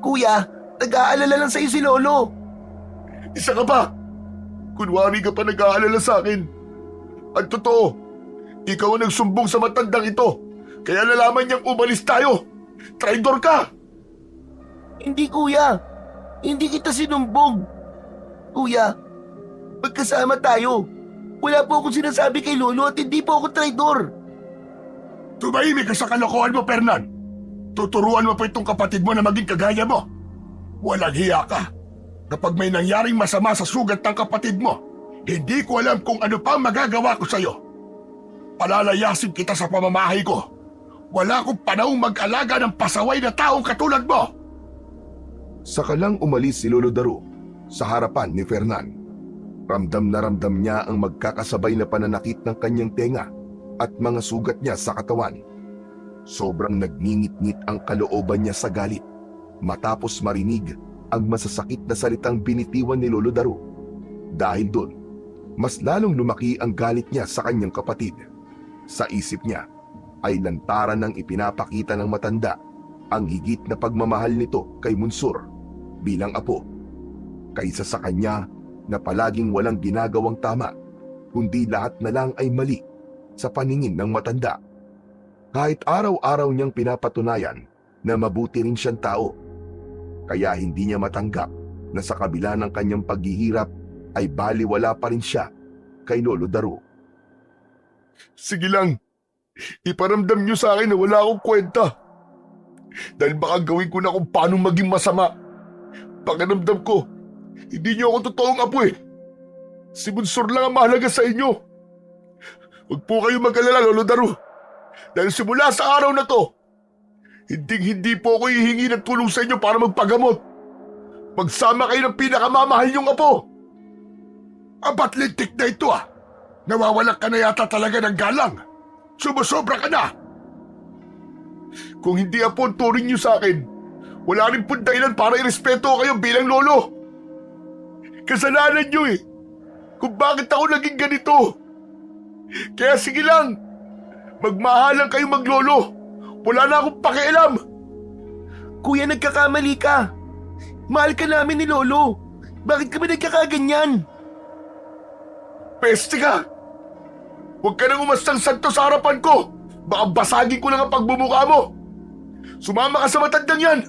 A: Kuya, nag-aalala lang sa'yo si Lolo.
B: Isa ka pa! Kunwari ka pa nag-aalala sa akin. Ang totoo, ikaw ang nagsumbong sa matandang ito. Kaya nalaman niyang umalis tayo. Traidor ka!
A: Hindi, Kuya. Hindi kita sinumbog. Kuya, magkasama tayo. Wala po akong sinasabi kay Lolo at hindi po ako traidor.
B: Tumahimik ka sa kalokohan mo, Fernan. Tuturuan mo pa itong kapatid mo na maging kagaya mo. Walang hiya ka. Kapag may nangyaring masama sa sugat ng kapatid mo, hindi ko alam kung ano pa ang magagawa ko sa'yo. Palalayasin kita sa pamamahay ko. Wala akong panahong mag-alaga ng pasaway na taong katulad mo. Saka lang umalis si Lolo Daru sa harapan ni Fernan. Ramdam na ramdam niya ang magkakasabay na pananakit ng kanyang tenga at mga sugat niya sa katawan. Sobrang nagngingit-ngit ang kalooban niya sa galit matapos marinig ang masasakit na salitang binitiwan ni Lolo Daru. Dahil doon, mas lalong lumaki ang galit niya sa kanyang kapatid. Sa isip niya ay lantaran ng ipinapakita ng matanda ang higit na pagmamahal nito kay Munsur bilang apo, kaysa sa kanya na palaging walang ginagawang tama, kundi lahat na lang ay mali sa paningin ng matanda. Kahit araw-araw niyang pinapatunayan na mabuti rin siyang tao, kaya hindi niya matanggap na sa kabila ng kanyang paghihirap ay baliwala pa rin siya kay Lolo Daru. Sige lang, iparamdam niyo sa akin na wala akong kwenta. Dahil baka gawin ko na kung paano maging masama. Pakiramdam ko, hindi niyo ako totoong apo eh. Si Bunsor lang ang mahalaga sa inyo. Huwag po kayo mag-alala, Lolo Daru. Dahil simula sa araw na to, hindi po ako hihingi ng tulong sa inyo para magpagamot. Magsama kayo ng pinakamamahal niyong apo. Abat lintik na ito ah. Nawawalan ka na yata talaga ng galang. Sumusobra ka na. Kung hindi apo ang turing niyo sa akin, wala rin po dahilan para irespeto kayo bilang lolo. Kasalanan niyo eh, kung bakit ako naging ganito. Kaya sige lang, magmahalan kayo maglolo. Wala na akong pakialam.
A: Kuya, nagkakamali ka. Mahal ka namin ni Lolo. Bakit ka ba nagkakaganyan?
B: Peste ka! Huwag ka nang umastang santo sa harapan ko. Baka basagin ko lang ang pagbumuka mo. Sumama ka sa matandang yan.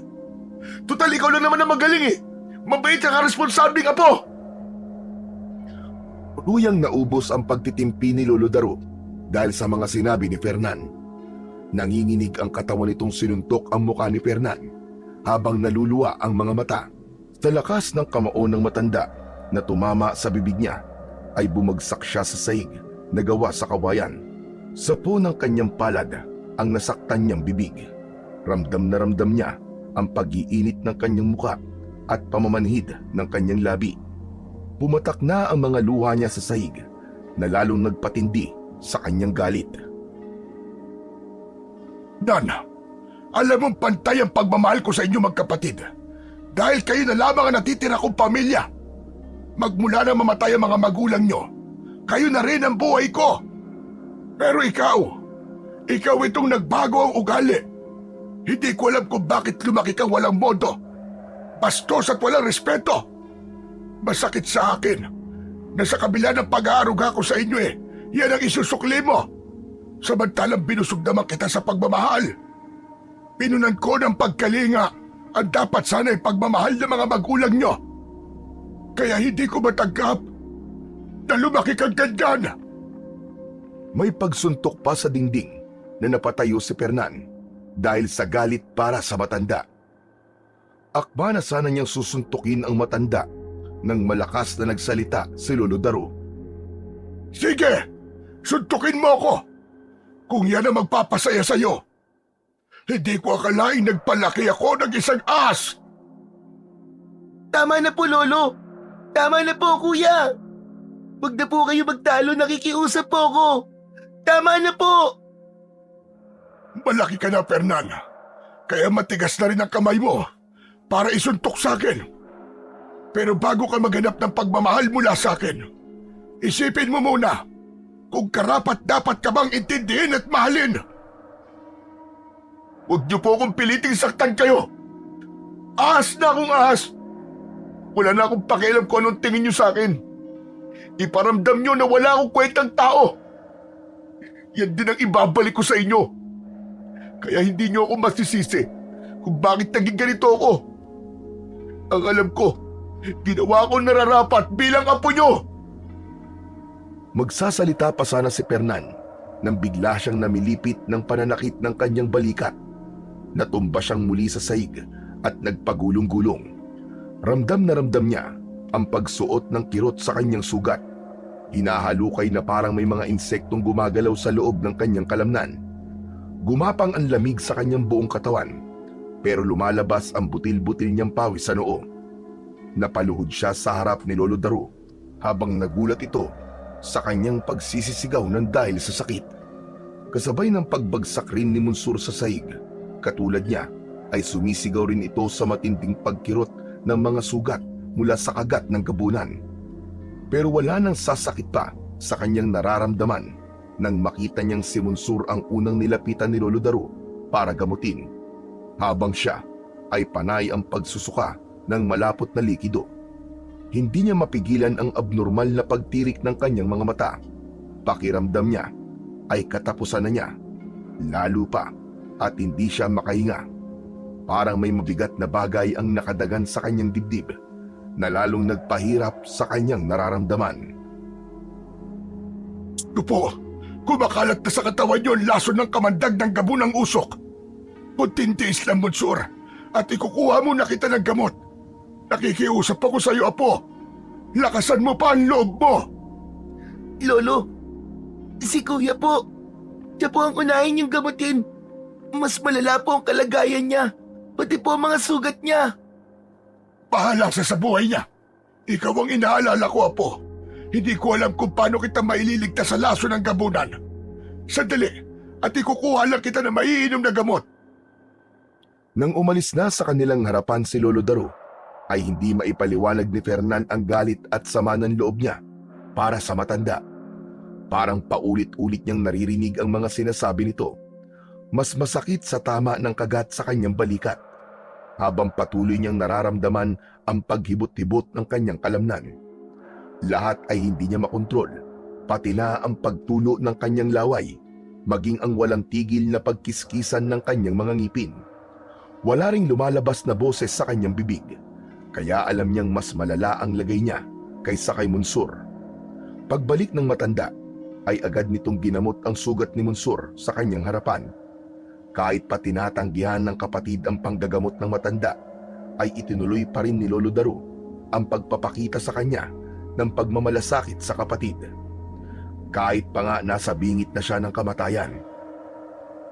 B: Tutal, ikaw lang naman ang magaling eh. Mabait ka responsabling apo. Tuluyang naubos ang pagtitimpi ni Lolo Daru dahil sa mga sinabi ni Fernan. Nanginginig ang katawan nitong sinuntok ang mukha ni Fernan habang naluluwa ang mga mata. Sa lakas ng kamao ng matanda na tumama sa bibig niya ay bumagsak siya sa sahig na gawa sa kawayan. Sa po ng kanyang palad ang nasaktan niyang bibig. Ramdam na ramdam niya ang pag-iinit ng kanyang mukha at pamamanhid ng kanyang labi. Pumatak na ang mga luha niya sa sahig na lalong nagpatindi sa kanyang galit. Nan, alam mong pantay ang pagmamahal ko sa inyo magkapatid. Dahil kayo na lamang ang natitira kong pamilya. Magmula na mamatay ang mga magulang nyo, kayo na rin ang buhay ko. Pero ikaw itong nagbago ang ugali. Hindi ko alam kung bakit lumaki kang walang modo. Bastos at walang respeto. Masakit sa akin na sa kabila ng pag-aaruga ko sa inyo yan ang isusukli mo. Samantalang binusog naman kita sa pagmamahal. Pinunan ko ng pagkalinga ang dapat sana ay pagmamahal ng mga magulang nyo. Kaya hindi ko matanggap na lumaki kang ganyan. May pagsuntok pa sa dingding na napatayo si Fernan dahil sa galit para sa matanda. Akma na sana niyang susuntukin ang matanda nang malakas na nagsalita si Lolo Daru. Sige, suntukin mo ako kung yan ang magpapasaya sa'yo. Hindi ko akalaing nagpalaki ako ng isang ahas.
A: Tama na po, Lolo. Tama na po, Kuya. Huwag na po kayo magtalo, nakikiusap po ako. Tama na po.
B: Malaki ka na, Fernan. Kaya matigas na rin ang kamay mo para isuntok sa akin. Pero bago ka maghanap ng pagmamahal mula sa akin, isipin mo muna kung karapat-dapat ka bang intindihin at mahalin. Huwag niyo po akong piliting saktan kayo. Ahas na akong ahas. Wala na akong pakialam kung anong tingin niyo sa akin. Iparamdam niyo na wala akong kwentang tao. Yan din ang ibabalik ko sa inyo. Kaya hindi niyo ako masisisi kung bakit naging ganito ako. Ang alam ko, ginawa ko nararapat bilang apo niyo. Magsasalita pa sana si Fernan nang bigla siyang namilipit ng pananakit ng kanyang balikat. Natumba siyang muli sa sahig at nagpagulong-gulong. Ramdam na ramdam niya ang pagsuot ng kirot sa kanyang sugat. Hinahalukay na parang may mga insektong gumagalaw sa loob ng kanyang kalamnan. Gumapang ang lamig sa kanyang buong katawan, pero lumalabas ang butil-butil niyang pawis sa noo. Napaluhod siya sa harap ni Lolo Daru habang nagulat ito sa kanyang pagsisisigaw ng dahil sa sakit. Kasabay ng pagbagsak rin ni Munsur sa sahig, katulad niya ay sumisigaw rin ito sa matinding pagkirot ng mga sugat mula sa kagat ng gabunan. Pero wala nang sasakit pa sa kanyang nararamdaman nang makita niyang si Munsur ang unang nilapitan ni Lolo Daru para gamutin, habang siya ay panay ang pagsusuka ng malapot na likido. Hindi niya mapigilan ang abnormal na pagtirik ng kanyang mga mata. Pakiramdam niya ay katapusan na niya, lalo pa, at hindi siya makahinga. Parang may mabigat na bagay ang nakadagan sa kanyang dibdib na lalong nagpahirap sa kanyang nararamdaman.
C: Tupo, kumakalat na sa katawan niyo ang lason ng kamandag ng gabunang usok. Kuntintiis lang, Munsur, at ikukuha mo na kita ng gamot. Nakikiusap ako sa iyo, Apo. Lakasan mo pa ang loob mo.
A: Lolo, si Kuya po. Siya po ang unahin yung gamutin. Mas malala po ang kalagayan niya, pati po ang mga sugat niya.
C: Bahala sa buhay niya. Ikaw ang inaalala ko, Apo. Hindi ko alam kung paano kita maililigtas sa laso ng gabunan. Sandali, at ikukuha lang kita na maiinom na gamot.
B: Nang umalis na sa kanilang harapan si Lolo Daru, ay hindi maipaliwanag ni Fernan ang galit at sama ng loob niya para sa matanda. Parang paulit-ulit niyang naririnig ang mga sinasabi nito. Mas masakit sa tama ng kagat sa kanyang balikat, habang patuloy niyang nararamdaman ang paghibot-hibot ng kanyang kalamnan. Lahat ay hindi niya makontrol, pati na ang pagtulo ng kanyang laway, maging ang walang tigil na pagkiskisan ng kanyang mga ngipin. Wala ring lumalabas na boses sa kanyang bibig, kaya alam niyang mas malala ang lagay niya kaysa kay Munsur. Pagbalik ng matanda, ay agad nitong ginamot ang sugat ni Munsur sa kanyang harapan. Kahit pa tinatanggihan ng kapatid ang panggagamot ng matanda, ay itinuloy pa rin ni Lolo Daru ang pagpapakita sa kanya ng pagmamalasakit sa kapatid. Kahit pa nga nasa bingit na siya ng kamatayan,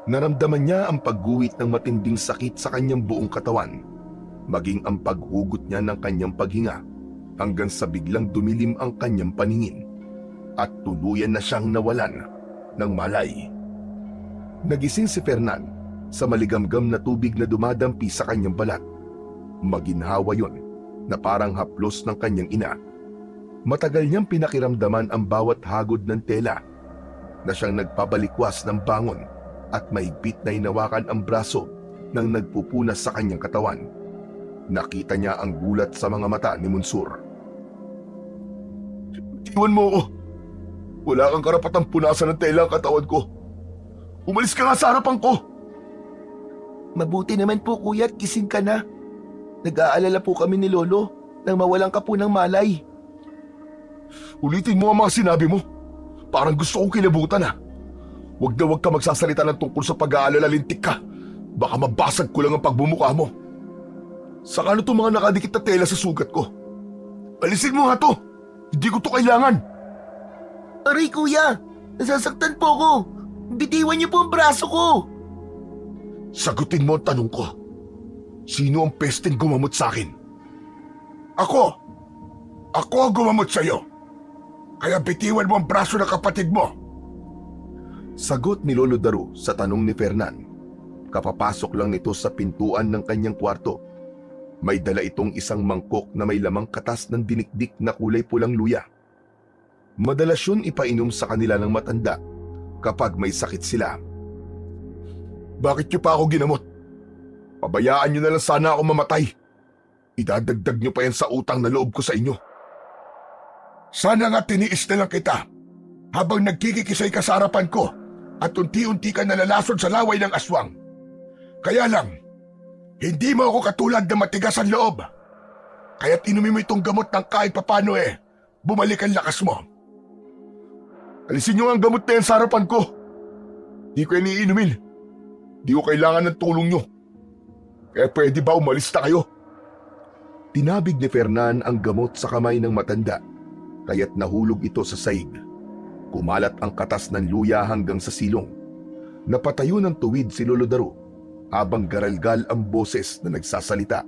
B: naramdaman niya ang pagguhit ng matinding sakit sa kanyang buong katawan, maging ang paghugot niya ng kanyang paghinga, hanggang sa biglang dumilim ang kanyang paningin at tuluyan na siyang nawalan ng malay. Nagising si Fernan sa maligamgam na tubig na dumadampi sa kanyang balat. Maginhawa yon na parang haplos ng kanyang ina. Matagal niyang pinakiramdaman ang bawat hagod ng tela na siyang nagpabalikwas ng bangon at mahigpit na hinawakan ang braso ng nagpupunas sa kanyang katawan. Nakita niya ang gulat sa mga mata ni Munsur.
C: Iwan mo ako. Wala kang karapatang punasan ng tela ang katawan ko. Umalis ka nga sa harapan ko.
A: Mabuti naman po kuya at gising ka na. Nag-aalala po kami ni Lolo nang mawalan ka po ng malay.
C: Ulitin mo ang mga sinabi mo. Parang gusto kong kilabutan ha. Huwag na huwag ka magsasalita ng tungkol sa pag-aalala, lintik ka. Baka mabasag ko lang ang pagbumukha mo. Saka ano itong mga nakadikit na tela sa sugat ko? Alisin mo nga to. Hindi ko to kailangan.
A: Aray kuya, nasasaktan po ako. Bitiwan niyo po ang braso ko.
C: Sagutin mo ang tanong ko. Sino ang pesteng gumamot sa akin? Ako! Ako ang gumamot sa iyo. Kaya bitiwan mo ang braso ng kapatid mo.
B: Sagot ni Lolo Daru sa tanong ni Fernan. Kapapasok lang nito sa pintuan ng kanyang kwarto. May dala itong isang mangkok na may lamang katas ng dinikdik na kulay pulang luya. Madalas yun ipainom sa kanila ng matanda kapag may sakit sila.
C: Bakit niyo pa ako ginamot? Pabayaan niyo na lang sana ako mamatay. Idadagdag niyo pa yan sa utang na loob ko sa inyo. Sana nga tiniis na lang kita habang nagkikikisay ka sa harapan ko at unti-unti ka nalalason sa laway ng aswang. Kaya lang, hindi mo ako katulad na matigas ang loob. Kaya't inumin mo itong gamot ng kahit papano bumalik ang lakas mo. Alisin niyo ang gamot na yan sa harapan ko. Di ko yan iinumin. Di ko kailangan ng tulong niyo. Kaya pwede ba umalis na kayo?
B: Tinabig ni Fernan ang gamot sa kamay ng matanda, kaya't nahulog ito sa saig. Kumalat ang katas ng luya hanggang sa silong. Napatayo ng tuwid si Lolo Daro habang garalgal ang boses na nagsasalita.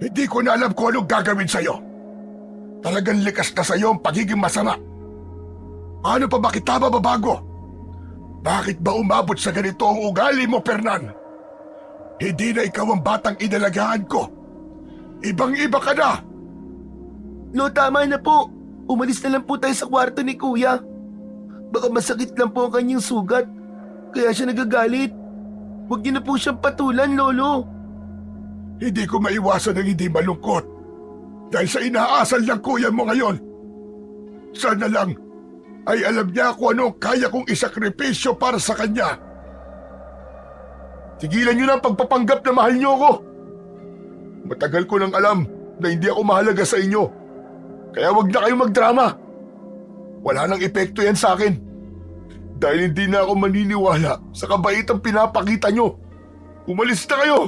C: Hindi ko na alam kung anong gagawin sa'yo. Talagang likas na sa'yo ang pagiging masama. Ano pa ba kita mababago? Bakit ba umabot sa ganito ang ugali mo, Fernan? Hindi na ikaw ang batang inalagaan ko. Ibang-iba ka na!
A: Lo, tama na po. Umalis na lang po tayo sa kwarto ni Kuya. Baka masakit lang po ang kanyang sugat. Kaya siya nagagalit. Huwag niyo na po siyang patulan, Lolo.
C: Hindi ko maiwasan ng hindi malungkot. Dahil sa inaasal ng kuya mo ngayon. Sana lang ay alam niya kung ano kaya kong isakripisyo para sa kanya. Tigilan niyo na ang pagpapanggap na mahal niyo ako. Matagal ko nang alam na hindi ako mahalaga sa inyo. Kaya wag na kayong magdrama. Wala nang epekto yan sa akin. Dahil hindi na ako maniniwala sa kabaitang pinapakita niyo. Umalis na kayo.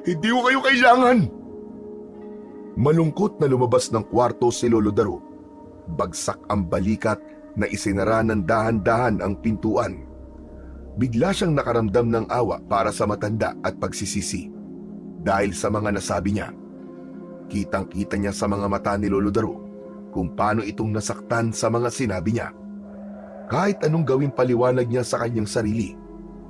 C: Hindi ko kayo kailangan.
B: Malungkot na lumabas ng kwarto si Lolo Daro. Bagsak ang balikat na isinara ng dahan-dahan ang pintuan. Bigla siyang nakaramdam ng awa para sa matanda at pagsisisi. Dahil sa mga nasabi niya. Kitang-kita niya sa mga mata ni Lolo Daro kung paano itong nasaktan sa mga sinabi niya. Kahit anong gawing paliwanag niya sa kanyang sarili,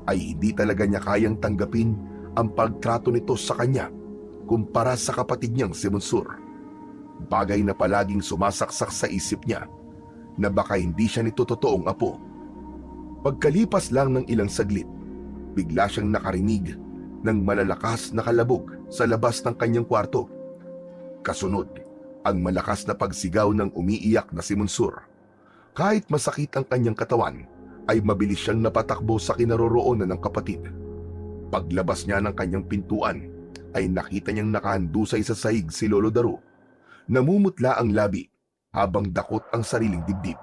B: ay hindi talaga niya kayang tanggapin ang pagtrato nito sa kanya kumpara sa kapatid niyang si Monsur. Bagay na palaging sumasaksak sa isip niya na baka hindi siya nito totoong apo. Pagkalipas lang ng ilang saglit, bigla siyang nakarinig ng malalakas na kalabog sa labas ng kanyang kwarto. Kasunod, ang malakas na pagsigaw ng umiiyak na si Monsur. Kahit masakit ang kanyang katawan, ay mabilis siyang napatakbo sa kinaroroonan ng kapatid. Paglabas niya ng kanyang pintuan, ay nakita niyang nakahandusay sa sahig si Lolo Daro. Namumutla ang labi habang dakot ang sariling dibdib.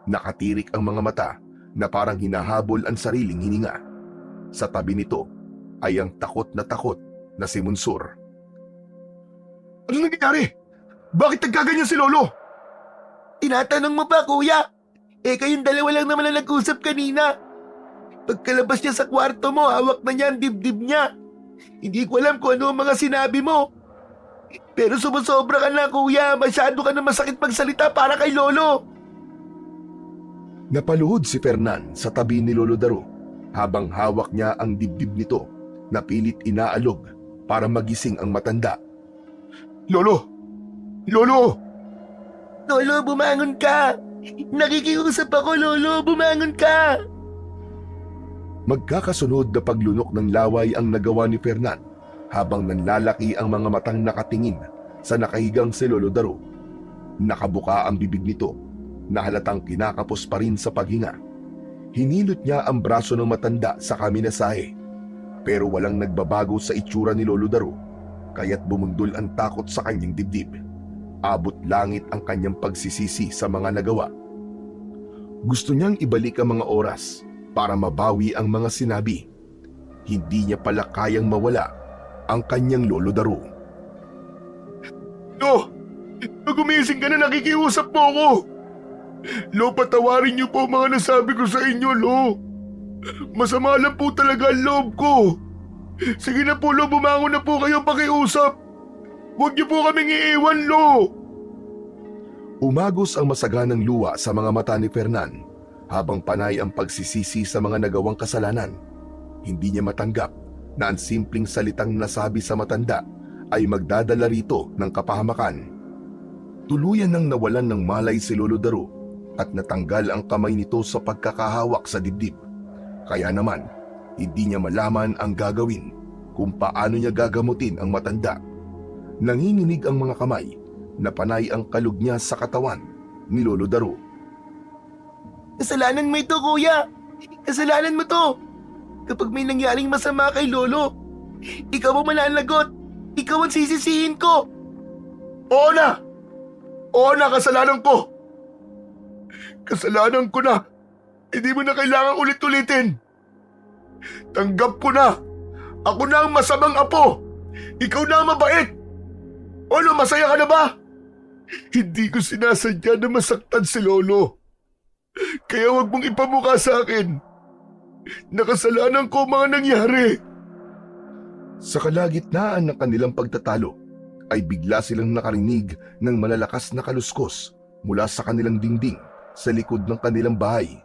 B: Nakatirik ang mga mata na parang hinahabol ang sariling hininga. Sa tabi nito ay ang takot na si Monsur.
C: Ano nangyayari? Bakit nagkaganyan si Lolo?
A: Tinatanong mo ba, Kuya? Kayong dalawa lang naman ang nag-usap kanina. Pagkalabas niya sa kwarto mo, hawak na niya ang dibdib niya. Hindi ko alam kung ano ang mga sinabi mo. Pero sumusobra ka na, Kuya. Masyado ka na masakit magsalita para kay Lolo.
B: Napaluhod si Fernan sa tabi ni Lolo Daro habang hawak niya ang dibdib nito na pilit inaalog para magising ang matanda.
C: Lolo! Lolo!
A: Lolo, bumangon ka. Nakikiusap ako, Lolo. Bumangon ka.
B: Magkakasunod na paglunok ng laway ang nagawa ni Fernan habang nanlalaki ang mga matang nakatingin sa nakahigang si Lolo Daro. Nakabuka ang bibig nito na halatang kinakapos pa rin sa paghinga. Hinilot niya ang braso ng matanda sa kaminasahe, pero walang nagbabago sa itsura ni Lolo Daro, kaya't bumundol ang takot sa kanyang dibdib. Abot langit ang kanyang pagsisisi sa mga nagawa. Gusto niyang ibalik ang mga oras para mabawi ang mga sinabi. Hindi niya pala kayang mawala ang kanyang Lolo Daro.
C: Lo! Gumising ka na, nakikiusap po ako! Lo, patawarin niyo po mga nasabi ko sa inyo, Lo. Masama lang po talaga ang loob ko. Sige na po, Lo, bumangon na po kayo pakiusap. Huwag niyo po kaming iiwan, Lo.
B: Umagos ang masaganang luha sa mga mata ni Fernan habang panay ang pagsisisi sa mga nagawang kasalanan. Hindi niya matanggap na ang simpleng salitang nasabi sa matanda ay magdadala rito ng kapahamakan. Tuluyan nang nawalan ng malay si Lolo Daro at natanggal ang kamay nito sa pagkakahawak sa dibdib. Kaya naman, hindi niya malaman ang gagawin kung paano niya gagamutin ang matanda. Nanginginig ang mga kamay na panay ang kalug niya sa katawan ni Lolo Daro.
A: Kasalanan mo ito, Kuya. Kasalanan mo to. Kapag may nangyaring masama kay Lolo, ikaw ang mananagot. Ikaw ang sisisihin ko.
C: Oo na! Oo na, kasalanan ko! Kasalanan ko na. Hindi mo na kailangan ulit-ulitin. Tanggap ko na. Ako na ang masamang apo. Ikaw na ang mabait. Ano, masaya ka na ba? Hindi ko sinasadya na masaktan si Lolo. Kaya wag mong ipamukha sa akin. Nakasalanan ko ang mga nangyari.
B: Sa kalagitnaan ng kanilang pagtatalo, ay bigla silang nakarinig ng malalakas na kaluskos mula sa kanilang dingding sa likod ng kanilang bahay.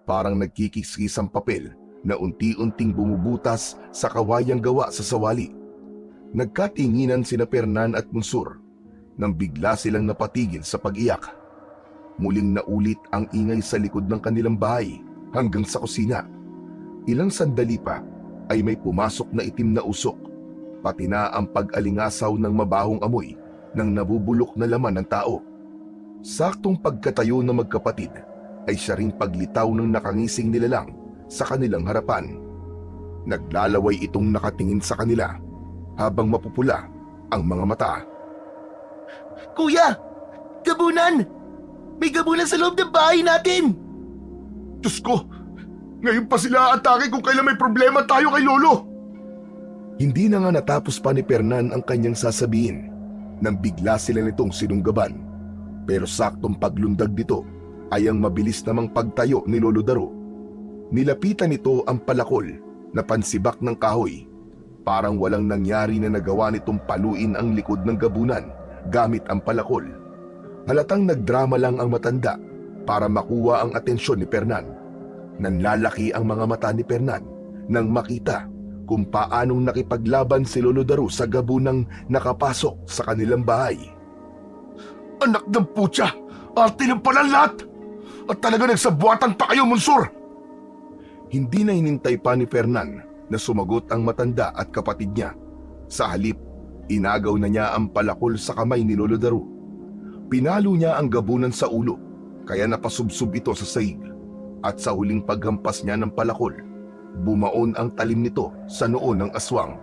B: Parang nagkikiskis ang papel na unti-unting bumubutas sa kawayang gawa sa sawali. Nagkatinginan sina Fernan at Munsur nang bigla silang napatigil sa pag-iyak. Muling naulit ang ingay sa likod ng kanilang bahay hanggang sa kusina. Ilang sandali pa ay may pumasok na itim na usok, pati na ang pag-alingasaw ng mabahong amoy ng nabubulok na laman ng tao. Saktong pagkatayo ng magkapatid ay siya ring paglitaw ng nakangising nilalang sa kanilang harapan. Naglalaway itong nakatingin sa kanila habang mapupula ang mga mata.
A: Kuya! Gabunan! May gabunan sa loob ng bahay natin!
C: Diyos ko! Ngayon pa sila atake kung kailan may problema tayo kay Lolo!
B: Hindi na nga natapos pa ni Fernan ang kanyang sasabihin nang bigla sila nitong sinunggaban. Pero saktong paglundag nito ay ang mabilis namang pagtayo ni Lolo Daro. Nilapitan nito ang palakol na pansibak ng kahoy. Parang walang nangyari na nagawa nitong paluin ang likod ng gabunan gamit ang palakol. Halatang nagdrama lang ang matanda para makuha ang atensyon ni Fernan. Nanlalaki ang mga mata ni Fernan nang makita kung paanong nakipaglaban si Lolo Daro sa gabunang nakapasok sa kanilang bahay.
C: Anak ng putya! Arte ng palang lahat! At talaga nagsabuatan pa kayo, Munsur!
B: Hindi na hinintay pa ni Fernan na sumagot ang matanda at kapatid niya. Sa halip, inagaw na niya ang palakol sa kamay ni Lolo Daro. Pinalo niya ang gabunan sa ulo, kaya napasubsob ito sa saig. At sa huling paghampas niya ng palakol, bumaon ang talim nito sa noo ng aswang.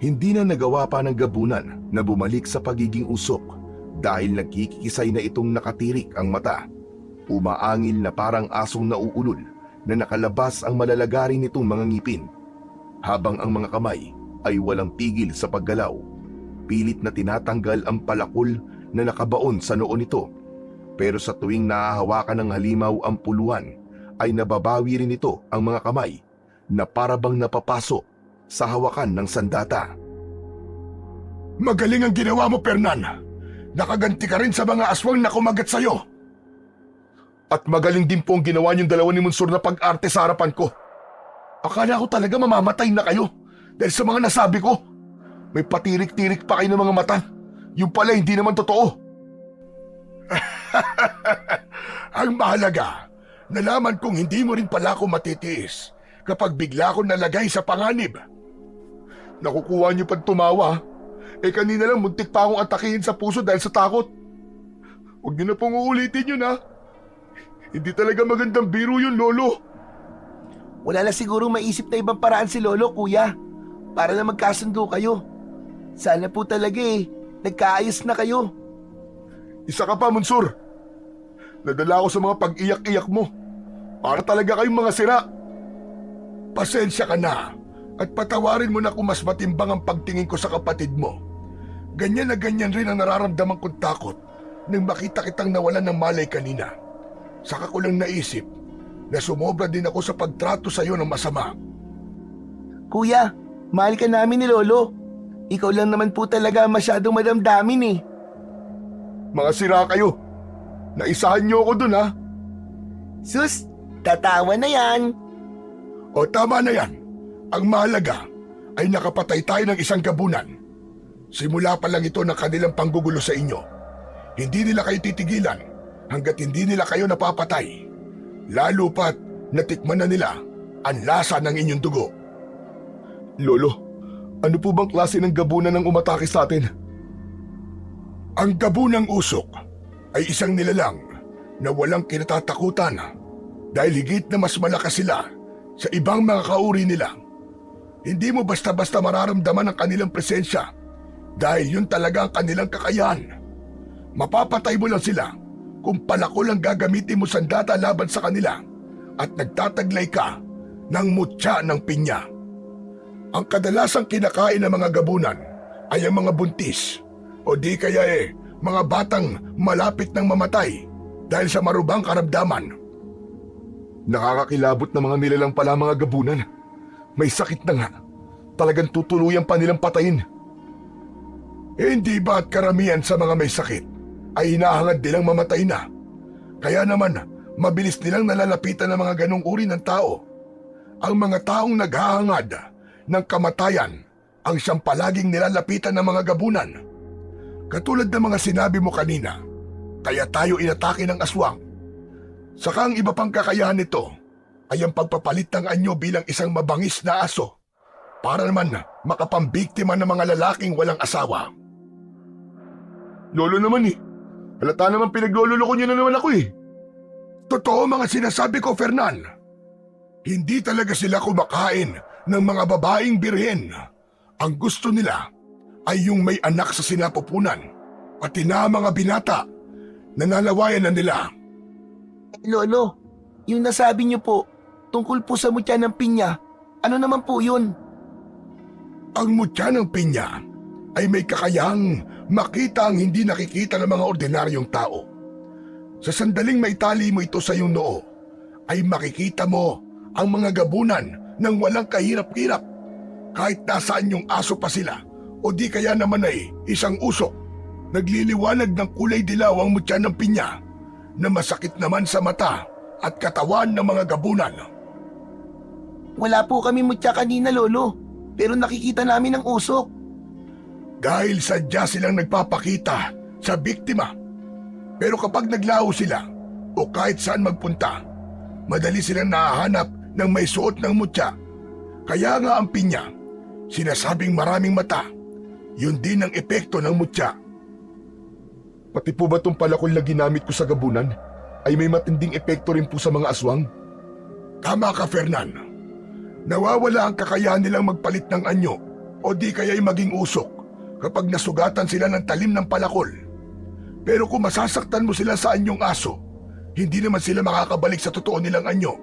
B: Hindi na nagawa pa ng gabunan na bumalik sa pagiging usok dahil nagkikisay na itong nakatirik ang mata. Umaangil na parang asong nauulol na nakalabas ang malalagari nitong mga ngipin, habang ang mga kamay ay walang tigil sa paggalaw. Pilit na tinatanggal ang palakol na nakabaon sa noo nito. Pero sa tuwing nahahawakan ng halimaw ang puluhan, ay nababawi rin ito ang mga kamay na parabang napapasok sa hawakan ng sandata.
C: Magaling ang ginawa mo, Fernan! Nakaganti ka rin sa mga aswang na kumagat sa'yo! At magaling din po ang ginawa niyong dalawa ni Munsur na pag-arte sa harapan ko. Akala ko talaga mamamatay na kayo dahil sa mga nasabi ko. May patirik-tirik pa kayo ng mga mata. Yung pala hindi naman totoo. Ang mahalaga, nalaman kong hindi mo rin pala ako matitiis kapag bigla ko nalagay sa panganib. Nakukuha niyo pang tumawa. Kanina lang muntik pa akong atakihin sa puso dahil sa takot. Huwag niyo na pong uulitin yun, ha? Hindi talaga magandang biro yun, Lolo.
A: Wala na siguro maisip na ibang paraan si Lolo, kuya. Para na magkasundo kayo. Sana po talaga nagkaayos na kayo.
C: Isa ka pa, Munsur. Nadala ako sa mga pag-iyak-iyak mo. Para talaga kayong mga sira. Pasensya ka na at patawarin mo na kung mas matimbang ang pagtingin ko sa kapatid mo. Ganyan na ganyan rin ang nararamdaman kong takot nang makita kitang nawalan ng malay kanina. Saka ko lang naisip na sumobra din ako sa pagtrato sa iyo ng masama.
A: Kuya, mahal ka namin ni Lolo. Ikaw lang naman po talaga masyadong madamdamin.
C: Mga sira kayo. Naisahan niyo ako dun, ha?
A: Sus, tatawa na yan.
C: O tama na yan. Ang mahalaga ay nakapatay tayo ng isang gabunan. Simula pa lang ito ng kanilang panggugulo sa inyo. Hindi nila kayo titigilan hanggat hindi nila kayo napapatay. Lalo pat natikman na nila ang lasa ng inyong dugo. Lolo, ano po bang klase ng gabunan ang umatake sa atin? Ang gabunang usok ay isang nilalang na walang kinatatakutan dahil higit na mas malakas sila sa ibang mga kauri nila. Hindi mo basta-basta mararamdaman ang kanilang presensya dahil yun talaga ang kanilang kakayahan. Mapapatay mo lang sila kung palakol ang gagamitin mo sandata laban sa kanila at nagtataglay ka ng mutya ng pinya. Ang kadalasang kinakain ng mga gabunan ay ang mga buntis o di kaya mga batang malapit ng mamatay dahil sa marubang karamdaman.
B: Nakakakilabot na mga nilalang pala mga gabunan. May sakit na nga. Talagang tutuluyan pa nilang patayin.
C: Hindi ba at karamihan sa mga may sakit ay hinahangad nilang mamatay na? Kaya naman, mabilis nilang nalalapitan ng mga ganong uri ng tao. Ang mga taong naghahangad ng kamatayan ang siyang palaging nilalapitan ng mga gabunan. Katulad ng mga sinabi mo kanina, kaya tayo inatake ng aswang. Saka ang iba pang kakayahan nito ay ang pagpapalit ng anyo bilang isang mabangis na aso para naman makapambiktima ng mga lalaking walang asawa.
B: Lolo naman Halata naman pinaglololoko niyo na naman ako
C: Totoo mga sinasabi ko, Fernan. Hindi talaga sila kumakain ng mga babaeng birhen. Ang gusto nila ay yung may anak sa sinapupunan, pati na mga binata na nalawayan na nila.
A: Lolo, yung nasabi niyo po, tungkol po sa mutya ng pinya, ano naman po yun?
C: Ang mutya ng pinya ay may kakayahang makita ang hindi nakikita ng mga ordinaryong tao. Sa sandaling maitali mo ito sa iyong noo, ay makikita mo ang mga gabunan ng walang kahirap-hirap. Kahit nasaan yung aso pa sila o di kaya naman ay isang usok, nagliliwanag ng kulay dilaw ang mutya ng pinya na masakit naman sa mata at katawan ng mga gabunan.
A: Wala po kami mutya kanina, Lolo, pero nakikita namin ang usok.
C: Dahil sadya silang nagpapakita sa biktima. Pero kapag naglaho sila o kahit saan magpunta, madali silang nahahanap ng may suot ng mutya. Kaya nga ang pinya, sinasabing maraming mata, yun din ang epekto ng mutya.
B: Pati po ba itong palakol na ginamit ko sa gabunan ay may matinding epekto rin po sa mga aswang?
C: Tama ka, Fernan. Nawawala ang kakayahan nilang magpalit ng anyo o di kaya'y maging usok kapag nasugatan sila ng talim ng palakol. Pero kung masasaktan mo sila sa anyong aso, hindi naman sila makakabalik sa totoo nilang anyo.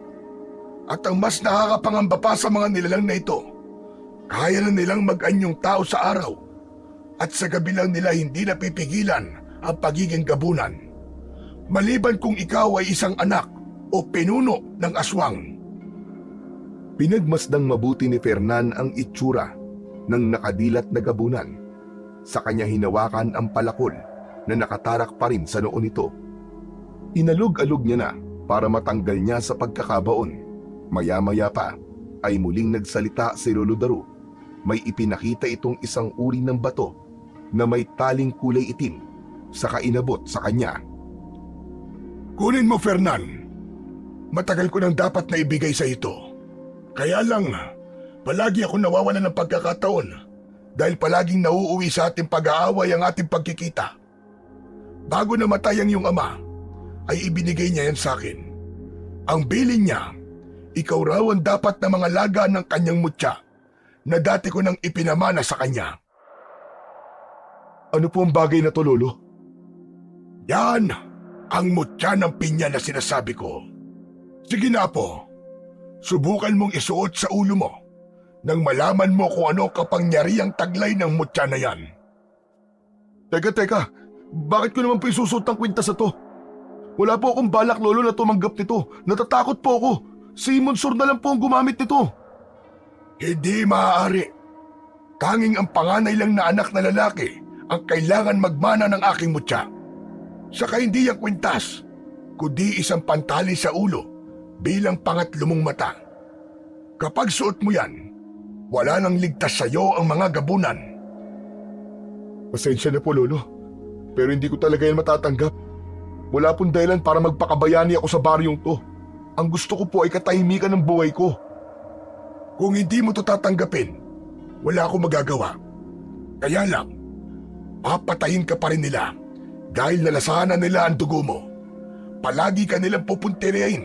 C: At ang mas nakakapangamba pa sa mga nilalang na ito, kaya na nilang mag-anyong tao sa araw at sa gabi lang nila hindi napipigilan ang pagiging gabunan. Maliban kung ikaw ay isang anak o pinuno ng aswang.
B: Pinagmasdang mabuti ni Fernan ang itsura ng nakadilat na gabunan. Sa kanya hinawakan ang palakol na nakatarak pa rin sa noo nito. Inalog-alog niya na para matanggal niya sa pagkakabaon. Maya-maya pa ay muling nagsalita si Lolo Daru. May ipinakita itong isang uri ng bato na may taling kulay itim, saka inabot sa kanya.
C: Kunin mo, Fernan. Matagal ko nang dapat na ibigay sa ito. Kaya lang, palagi ako nawawalan ng pagkakataon dahil palaging nauuwi sa ating pag-aaway ang ating pagkikita. Bago namatay ang iyong ama, ay ibinigay niya yan sa akin. Ang bilin niya, ikaw raw ang dapat na mga laga ng kanyang mutya na dati ko nang ipinamana sa kanya.
B: Ano po ang bagay na to, Lolo?
C: Yan ang mutya ng pinya na sinasabi ko. Sige na po, subukan mong isuot sa ulo mo nang malaman mo kung ano kapangyariang taglay ng mutya na yan.
B: Teka, bakit ko naman po isusuot ang kwintas na to? Wala po akong balak, Lolo, na tumanggap nito. Natatakot po ako. Si Monsur na lang po ang gumamit nito.
C: Hindi maaari. Tanging ang panganay lang na anak na lalaki ang kailangan magmana ng aking mutya. Saka hindi yung kwintas, kundi isang pantali sa ulo bilang pangatlo mong mata. Kapag suot mo yan, wala nang ligtas sa iyo ang mga gabunan.
B: Pasensya na po, Lolo. Pero hindi ko talaga yan matatanggap. Wala pong dahilan para magpakabayani ako sa baryong to. Ang gusto ko po ay katahimikan ng buhay ko.
C: Kung hindi mo to tatanggapin, wala akong magagawa. Kaya lang, papatayin ka pa rin nila dahil nalasahan nila ang dugo mo. Palagi ka nilang pupunteriyain,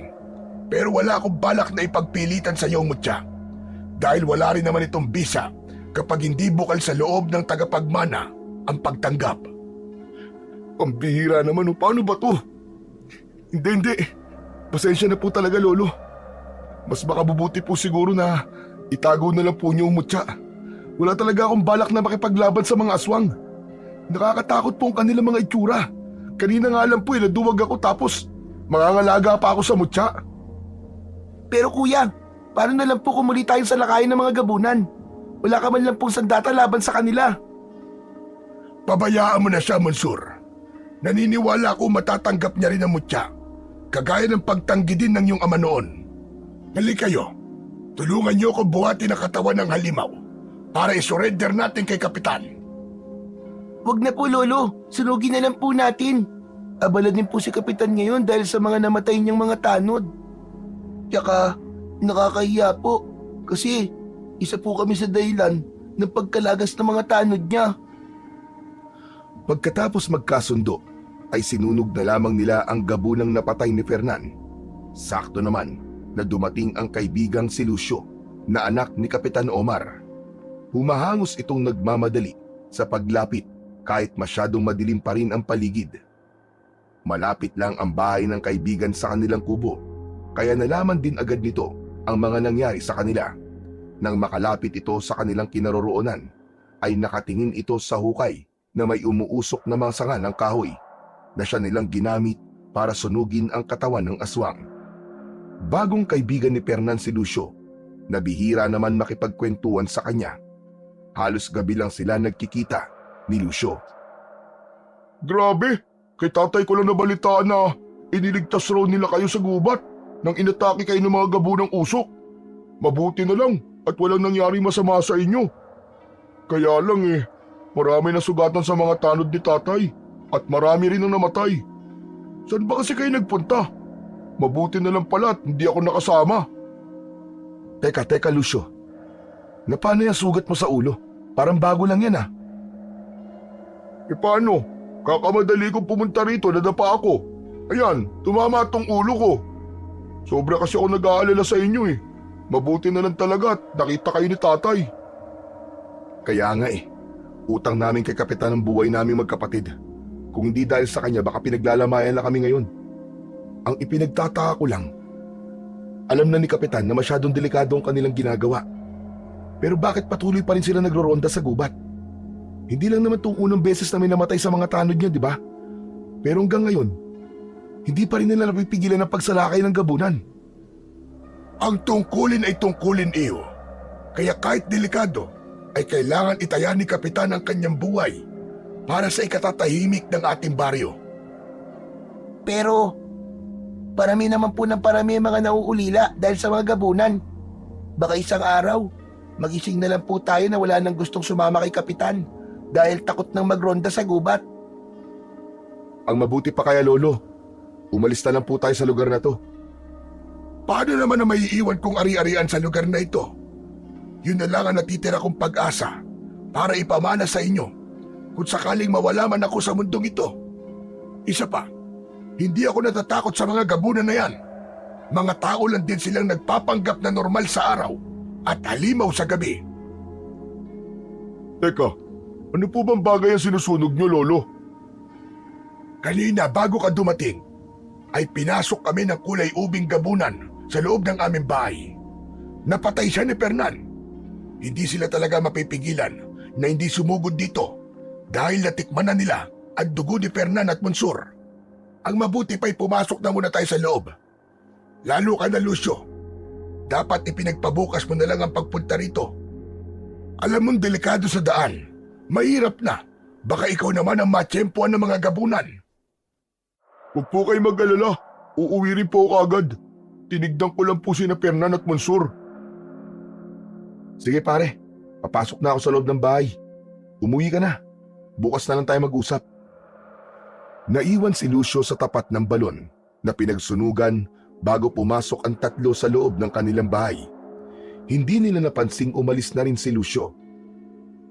C: pero wala akong balak na ipagpilitan sa iyong mutya. Dahil wala rin naman itong bisa kapag hindi bukal sa loob ng tagapagmana ang pagtanggap.
B: Ang bihira naman, paano ba to?
C: Hindi. Pasensya na po talaga, Lolo. Mas makabubuti po siguro na itago na lang po niyo ang mutya. Wala talaga akong balak na makipaglaban sa mga aswang. Nakakatakot po ang kanilang mga itsura. Kanina nga lang po naduwag ako tapos mangangalaga pa ako sa mutya.
A: Pero kuya, paano na lang po kung muli tayong salakayin ng mga gabunan? Wala ka man lang pong sandata laban sa kanila.
C: Pabayaan mo na siya, Mansur. Naniniwala ako matatanggap niya rin ang mutya. Kagaya ng pagtanggi din ng iyong ama noon. Halika kayo, tulungan niyo ako buhatin ang katawan ng halimaw para isurrender natin kay Kapitan.
A: Wag na po lolo, sunugin na lang po natin. Abala din po si Kapitan ngayon dahil sa mga namatay niyang mga tanod. Tsaka nakakahiya po kasi isa po kami sa dahilan ng pagkalagas ng mga tanod niya.
B: Pagkatapos magkasundo, ay sinunog na lamang nila ang gabunang napatay ni Fernan. Sakto naman na dumating ang kaibigang si Lucio na anak ni Kapitan Omar. Humahangos itong nagmamadali sa paglapit kahit masyadong madilim pa rin ang paligid. Malapit lang ang bahay ng kaibigan sa kanilang kubo, kaya nalaman din agad nito ang mga nangyari sa kanila. Nang makalapit ito sa kanilang kinaroroonan, ay nakatingin ito sa hukay na may umuusok na mga sanga ng kahoy na siya nilang ginamit para sunugin ang katawan ng aswang. Bagong kaibigan ni Fernan si Lucio, na bihira naman makipagkwentuhan sa kanya. Halos gabi lang sila nagkikita ni Lucio.
C: Grabe, kay tatay ko lang nabalitaan na iniligtas raw nila kayo sa gubat nang inatake kayo ng mga gabunang usok. Mabuti na lang at walang nangyari masama sa inyo. Kaya lang marami na sugatan sa mga tanod ni tatay at marami rin ang namatay. Saan ba kasi kayo nagpunta? Mabuti na lang pala at hindi ako nakasama.
B: Teka Lucio, na paano yung sugat mo sa ulo? Parang bago lang yan ah.
C: Paano? Kakamadali kong pumunta rito, nadapa ako. Ayan, tumama tong ulo ko. Sobra kasi ako nag-aalala sa inyo Mabuti na lang talaga at nakita kayo ni tatay.
B: Kaya nga utang namin kay Kapitan ang buhay naming magkapatid. Kung hindi dahil sa kanya, baka pinaglalamayan lang kami ngayon. Ang ipinagtataka ko lang, alam na ni Kapitan na masyadong delikado ang kanilang ginagawa. Pero bakit patuloy pa rin sila nagro-ronda sa gubat? Hindi lang naman itong unang beses na may namatay sa mga tanod niya, di ba? Pero hanggang ngayon, hindi pa rin nila napipigilan ang pagsalakay ng gabunan.
C: Ang tungkulin ay tungkulin iyo. Kaya kahit delikado, ay kailangan itaya ni Kapitan ang kanyang buhay para sa ikatatahimik ng ating baryo.
A: Pero parami naman po ng parami ang mga nauulila dahil sa mga gabunan. Baka isang araw, magising na lang po tayo na wala nang gustong sumama kay Kapitan dahil takot nang magronda sa gubat.
B: Ang mabuti pa kaya, Lolo, umalis na lang po tayo sa lugar na to.
C: Paano naman na maiiwan kong ari-arian sa lugar na ito? Yun na lang ang natitira kong pag-asa para ipamana sa inyo kung sakaling mawala man ako sa mundong ito. Isa pa, hindi ako natatakot sa mga gabunan na yan. Mga tao lang din silang nagpapanggap na normal sa araw at halimaw sa gabi. Teka, ano po bang bagay ang sinusunog nyo, Lolo? Kanina bago ka dumating, ay pinasok kami ng kulay ubing gabunan sa loob ng aming bahay. Napatay siya ni Fernan. Hindi sila talaga mapipigilan na hindi sumugod dito dahil natikman na nila ang dugo ni Fernan at Mansur. Ang mabuti pa'y pumasok na muna tayo sa loob. Lalo ka na, Lucio. Dapat ipinagpabukas mo na lang ang pagpunta rito. Alam mong delikado sa daan. Mahirap na. Baka ikaw naman ang matsyempoan ng mga gabunan. Huwag po kayo mag-alala. Uuwi rin po ako agad. Tinignan ko lang po sina Fernan at Mansur.
B: Sige pare, papasok na ako sa loob ng bahay. Umuwi ka na. Bukas na lang tayo mag-usap. Naiwan si Lucio sa tapat ng balon na pinagsunugan bago pumasok ang tatlo sa loob ng kanilang bahay. Hindi nila napansing umalis na rin si Lucio.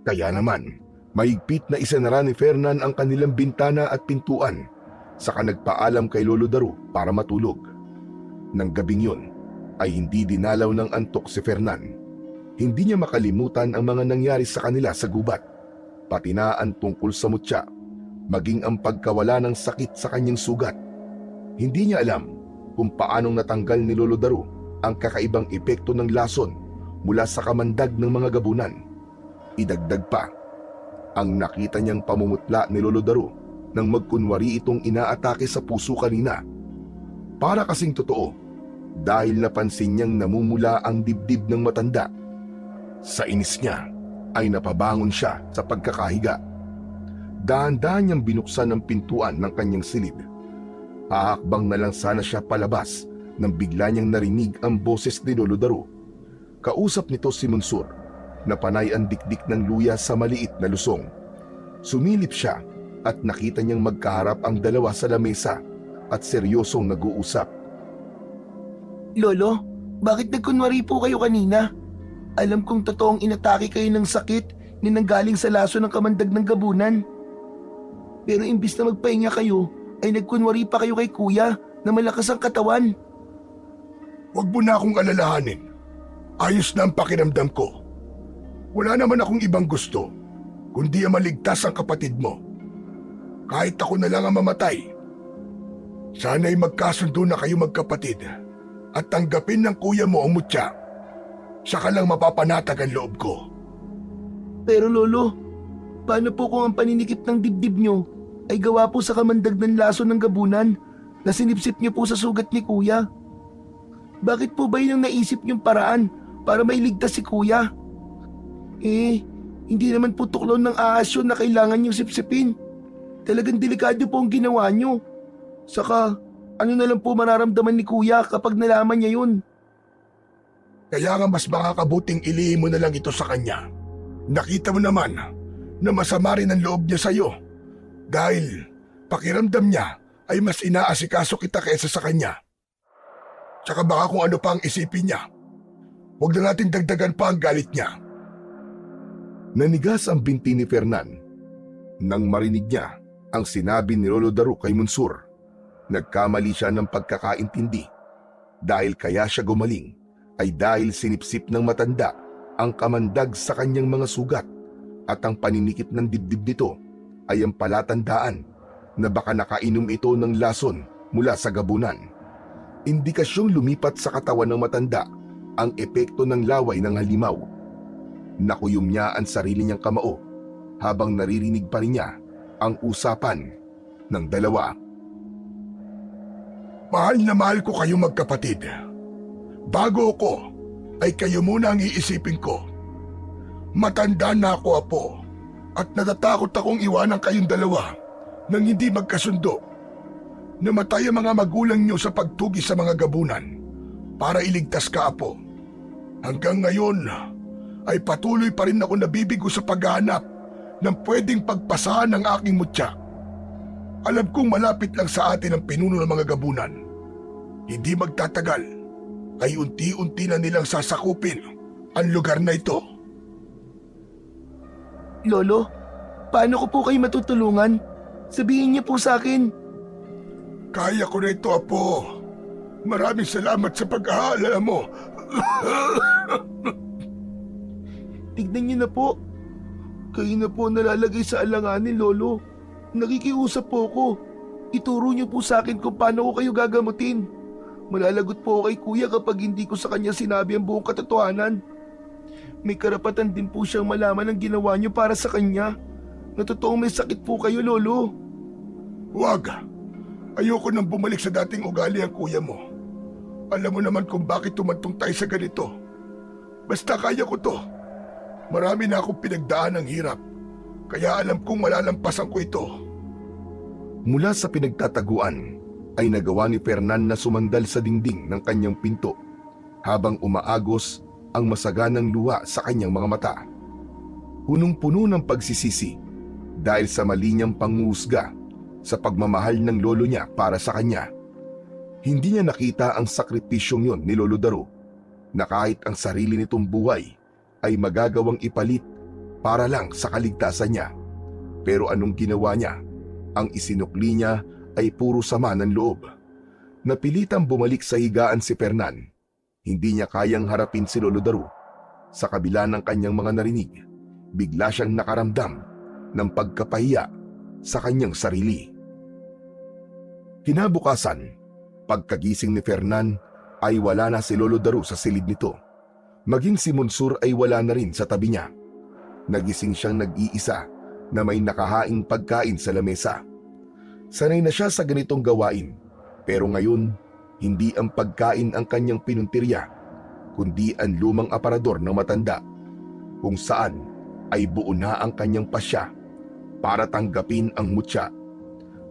B: Kaya naman, mahigpit na isinara ni Fernan ang kanilang bintana at pintuan, saka nagpaalam kay Lolo Daru para matulog. Nang gabing yun, ay hindi dinalaw ng antok si Fernan. Hindi niya makalimutan ang mga nangyari sa kanila sa gubat, pati na ang tungkol sa mutya, maging ang pagkawala ng sakit sa kanyang sugat. Hindi niya alam kung paanong natanggal ni Lolo Daru ang kakaibang epekto ng lason mula sa kamandag ng mga gabunan. Idagdag pa, ang nakita niyang pamumutla ni Lolo Daru nang magkunwari itong inaatake sa puso kanina. Para kasing totoo, dahil napansin niyang namumula ang dibdib ng matanda. Sa inis niya ay napabangon siya sa pagkakahiga. Dahan-dahan niyang binuksan ang pintuan ng kanyang silid. Haakbang na lang sana siya palabas nang bigla niyang narinig ang boses ni Lolo Daru. Kausap nito si Monsur na panay ang dikdik ng luya sa maliit na lusong. Sumilip siya at nakita niyang magkaharap ang dalawa sa lamesa at seryosong nag-uusap.
A: Lolo, bakit nagkunwari po kayo kanina? Alam kong totoong inatake kayo ng sakit na nanggaling sa laso ng kamandag ng gabunan. Pero imbis na magpahinga kayo, ay nagkunwari pa kayo kay kuya na malakas ang katawan.
C: Huwag mo na akong alalahanin. Ayos na ang pakiramdam ko. Wala naman akong ibang gusto, kundi ang maligtas ang kapatid mo. Kahit ako na lang ang mamatay. Sana'y magkasundo na kayo magkapatid at tanggapin ng kuya mo ang mutya. Saka lang mapapanatag ang loob ko.
A: Pero lolo, paano po kung ang paninikip ng dibdib nyo ay gawa po sa kamandag ng laso ng gabunan na sinipsip nyo po sa sugat ni kuya? Bakit po ba yun ang naisip nyong paraan para mailigtas si kuya? Hindi naman po tuklon ng ahas yun na kailangan nyong sipsipin. Talagang delikado po ang ginawa nyo. Saka, ano na lang po mararamdaman ni kuya kapag nalaman niya yun?
C: Kaya nga mas makakabuting ilihim mo na lang ito sa kanya. Nakita mo naman na masama rin ang loob niya sa'yo. Dahil pakiramdam niya ay mas inaasikaso kita kaysa sa kanya. Tsaka baka kung ano pa ang isipin niya. Huwag na natin dagdagan pa ang galit niya.
B: Nanigas ang binti ni Fernan nang marinig niya ang sinabi ni Lolo Daru kay Monsur. Nagkamali siya ng pagkakaintindi. Dahil kaya siya gumaling ay dahil sinipsip ng matanda ang kamandag sa kanyang mga sugat at ang paninikip ng dibdib nito ay ang palatandaan na baka nakainom ito ng lason mula sa gabunan. Indikasyong lumipat sa katawan ng matanda ang epekto ng laway ng halimaw. Nakuyom niya ang sarili niyang kamao habang naririnig pa rin niya ang usapan ng dalawa.
C: Mahal na mahal ko kayo magkapatid. Bago ako, ay kayo muna ang iisipin ko. Matanda na ako, apo, at natatakot akong iwanan kayong dalawa nang hindi magkasundo. Namatay ang mga magulang niyo sa pagtugi sa mga gabunan para iligtas ka, apo. Hanggang ngayon, ay patuloy pa rin ako nabibigo sa paghahanap ng pwedeng pagpasahan ng aking mutya. Alam kong malapit lang sa atin ang pinuno ng mga gabunan. Hindi magtatagal ay unti-unti na nilang sasakupin ang lugar na ito.
A: Lolo, paano ko po kayo matutulungan? Sabihin niyo po sa akin.
C: Kaya ko na ito, apo. Maraming salamat sa pag-aalala mo.
A: Tignan niyo na po. Kayo na po nalalagay sa alanganin, Lolo. Nakikiusap po ko. Ituro niyo po sa akin kung paano ko kayo gagamutin. Malalagot po ako kay kuya kapag hindi ko sa kanya sinabi ang buong katotohanan. May karapatan din po siyang malaman ang ginawa niyo para sa kanya. Na totoong may sakit po kayo, Lolo.
C: Huwag. Ayoko nang bumalik sa dating ugali ang kuya mo. Alam mo naman kung bakit tumantong tayo sa ganito. Basta kaya ko to. Marami na akong pinagdaan ng hirap. Kaya alam kong malalampasan ko ito.
B: Mula sa pinagtataguan ay nagawa ni Fernan na sumandal sa dingding ng kanyang pinto habang umaagos ang masaganang luha sa kanyang mga mata. Punong-puno ng pagsisisi dahil sa mali niyang panghuhusga sa pagmamahal ng lolo niya para sa kanya. Hindi niya nakita ang sakripisyong yon ni Lolo Daru na kahit ang sarili nitong buhay ay magagawang ipalit para lang sa kaligtasan niya. Pero anong ginawa niya? Ang isinukli niya ay puro sama ng loob. Napilitang bumalik sa higaan si Fernan. Hindi niya kayang harapin si Lolo Daru. Sa kabila ng kanyang mga narinig, bigla siyang nakaramdam ng pagkapahiya sa kanyang sarili. Kinabukasan Pagkagising ni Fernan ay wala na si Lolo Daru sa silid nito. Maging si Monsur ay wala na rin sa tabi niya. Nagising siyang nag-iisa na may nakahaing pagkain sa lamesa. Sanay na siya sa ganitong gawain, pero ngayon hindi ang pagkain ang kanyang pinuntirya, kundi ang lumang aparador ng matanda, kung saan ay buo na ang kanyang pasya para tanggapin ang mutya.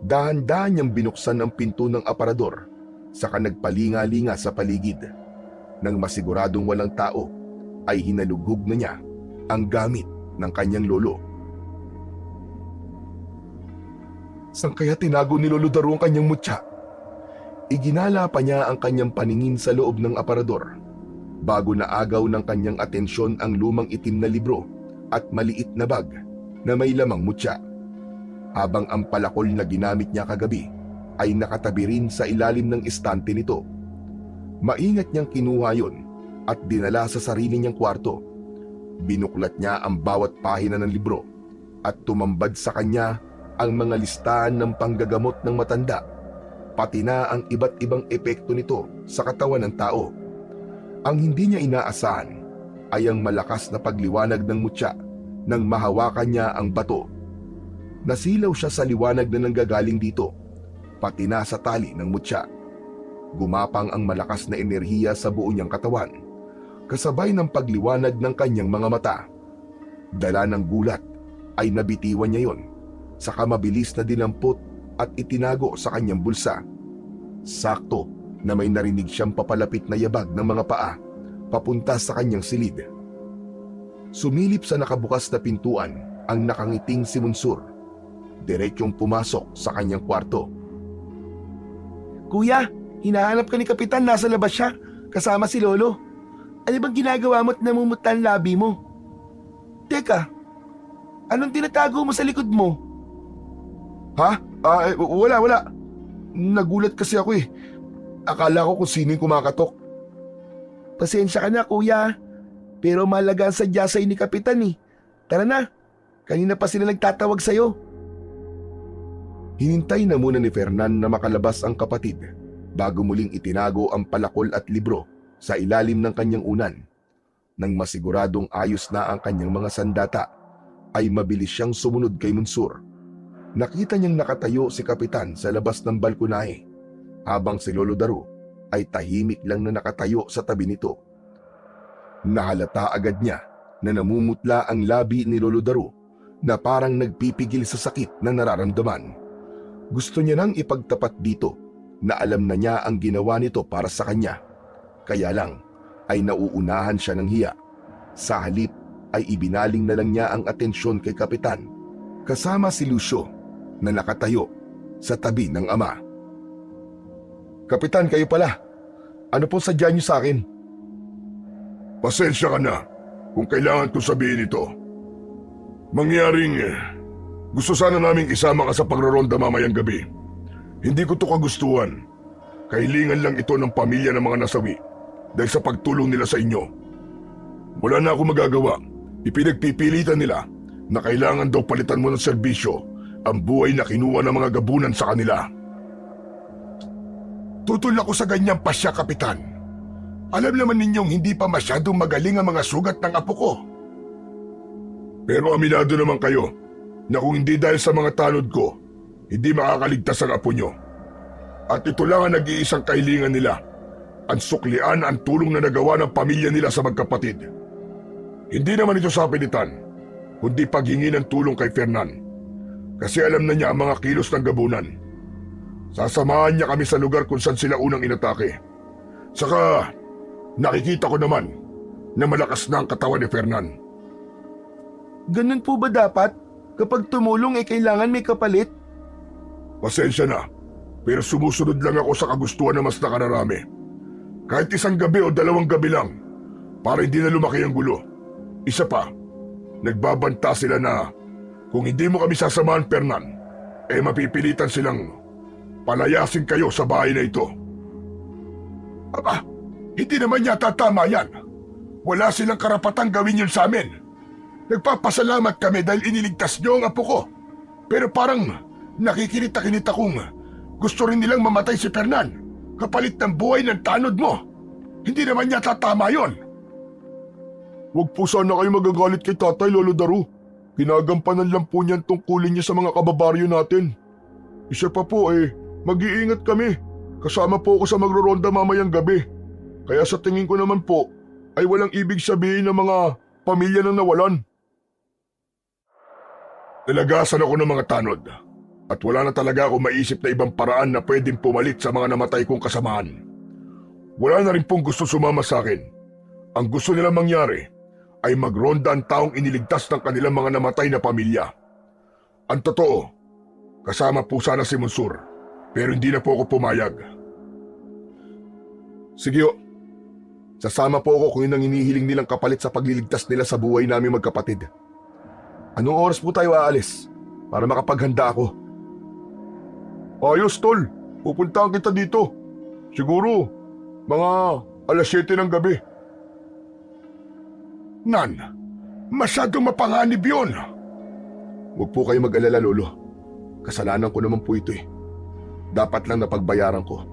B: Dahan-dahan niyang binuksan ang pinto ng aparador, saka nagpalinga-linga sa paligid. Nang masiguradong walang tao, ay hinalughog na niya ang gamit ng kanyang lolo. Saan kaya tinago ni Lolo Daru ang kanyang mutya? Iginala pa niya ang kanyang paningin sa loob ng aparador bago naagaw ng kanyang atensyon ang lumang itim na libro at maliit na bag na may lamang mutya. Habang ang palakol na ginamit niya kagabi ay nakatabi rin sa ilalim ng estante nito. Maingat niyang kinuha yon at dinala sa sarili niyang kwarto. Binuklat niya ang bawat pahina ng libro at tumambad sa kanya ang mga listahan ng panggagamot ng matanda, pati na ang iba't ibang epekto nito sa katawan ng tao. Ang hindi niya inaasahan ay ang malakas na pagliwanag ng mutya nang mahawakan niya ang bato. Nasilaw siya sa liwanag na nanggagaling dito, pati na sa tali ng mutya. Gumapang ang malakas na enerhiya sa buo niyang katawan, kasabay ng pagliwanag ng kanyang mga mata. Dala ng gulat ay nabitiwan niya yon, saka mabilis na dinampot at itinago sa kanyang bulsa. Sakto na may narinig siyang papalapit na yabag ng mga paa papunta sa kanyang silid. Sumilip sa nakabukas na pintuan ang nakangiting si Monsur. Diretsyong pumasok sa kanyang kwarto.
A: Kuya, hinahanap ka ni Kapitan, nasa labas siya, kasama si Lolo. Ano bang ginagawa mo at namumuta ang labi mo? Teka, anong tinatago mo sa likod mo?
B: Ha? Wala. Nagulat kasi ako eh. Akala ko kung sino yung kumakatok.
A: Pasensya ka na, kuya. Pero mahalaga ang sadya sa'yo ni Kapitan eh. Tara na, kanina pa sila nagtatawag sa'yo.
B: Hinintay na muna ni Fernan na makalabas ang kapatid bago muling itinago ang palakol at libro sa ilalim ng kanyang unan. Nang masiguradong ayos na ang kanyang mga sandata, ay mabilis siyang sumunod kay Monsur. Nakita niyang nakatayo si Kapitan sa labas ng balkonahe, habang si Lolo Daru ay tahimik lang na nakatayo sa tabi nito. Nahalata agad niya na namumutla ang labi ni Lolo Daru na parang nagpipigil sa sakit na nararamdaman. Gusto niya nang ipagtapat dito na alam na niya ang ginawa nito para sa kanya. Kaya lang ay nauunahan siya ng hiya. Sa halip ay ibinaling na lang niya ang atensyon kay Kapitan, kasama si Lucio na nakatayo sa tabi ng ama. Kapitan, kayo pala. Ano pong sadya niyo sa akin?
C: Pasensya ka na kung kailangan ko sabihin ito. Mangyaring gusto sana naming isama ka sa pagroronda mamayang gabi. Hindi ko to kagustuhan. Kahilingan lang ito ng pamilya ng mga nasawi dahil sa pagtulong nila sa inyo. Wala na ako magagawa. Ipinagpipilitan nila na kailangan daw palitan mo ng serbisyo ang buhay na kinuha ng mga gabunan sa kanila. Tutol ako sa ganyang pasya, Kapitan. Alam naman ninyong hindi pa masyadong magaling ang mga sugat ng apo ko. Pero aminado naman kayo na kung hindi dahil sa mga tanod ko, hindi makakaligtas ang apo nyo. At ito lang ang nag-iisang kahilingan nila, ang suklian ang tulong na nagawa ng pamilya nila sa magkapatid. Hindi naman ito sa pilitan, kundi paghingi ng tulong kay Fernan. Kasi alam na niya ang mga kilos ng gabunan. Sasamahan niya kami sa lugar kung saan sila unang inatake. Saka, nakikita ko naman na malakas na ang katawan ni Fernan.
A: Ganun po ba dapat? Kapag tumulong kailangan may kapalit?
C: Pasensya na, pero sumusunod lang ako sa kagustuhan na mas nakararami. Kahit isang gabi o 2 gabi lang, para hindi na lumaki ang gulo. Isa pa, nagbabanta sila na kung hindi mo kami sasamahan, Fernan, mapipilitan silang palayasin kayo sa bahay na ito. Aba, hindi naman yata tama yan. Wala silang karapatang gawin yun sa amin. Nagpapasalamat kami dahil iniligtas niyo ang apo ko. Pero parang nakikinita-kinita kong gusto rin nilang mamatay si Fernan. kapalit ng buhay ng tanod mo. Hindi naman yata tama yon. Huwag po sana kayo magagalit kay Tatay Lolo Daru. Ginagampanan lang po niyan tungkulin niya sa mga kababaryo natin. Isa pa po mag-iingat kami. Kasama po ako sa magroronda mamayang gabi. Kaya sa tingin ko naman po ay walang ibig sabihin ng mga pamilya na nawalan. Nalagasan ako ng mga tanod at wala na talaga ako maisip na ibang paraan na pwedeng pumalit sa mga namatay kong kasamaan. Wala na rin pong gusto sumama sa akin. Ang gusto nilang mangyari ay magronda ang taong iniligtas ng kanilang mga namatay na pamilya. Ang totoo, kasama po sana si Monsur, pero hindi na po ako pumayag. Sige ho, sasama po ako kung yun ang hinihiling nilang kapalit sa pagliligtas nila sa buhay namin magkapatid. Anong oras po tayo aalis para makapaghanda ako? Ayos tol, pupuntahan kita dito. Siguro, mga 7:00 ng gabi. Nan, masyadong mapanganib yun. Huwag po kayo mag-alala, Lolo. Kasalanan ko naman po ito Dapat lang napagbayaran ko.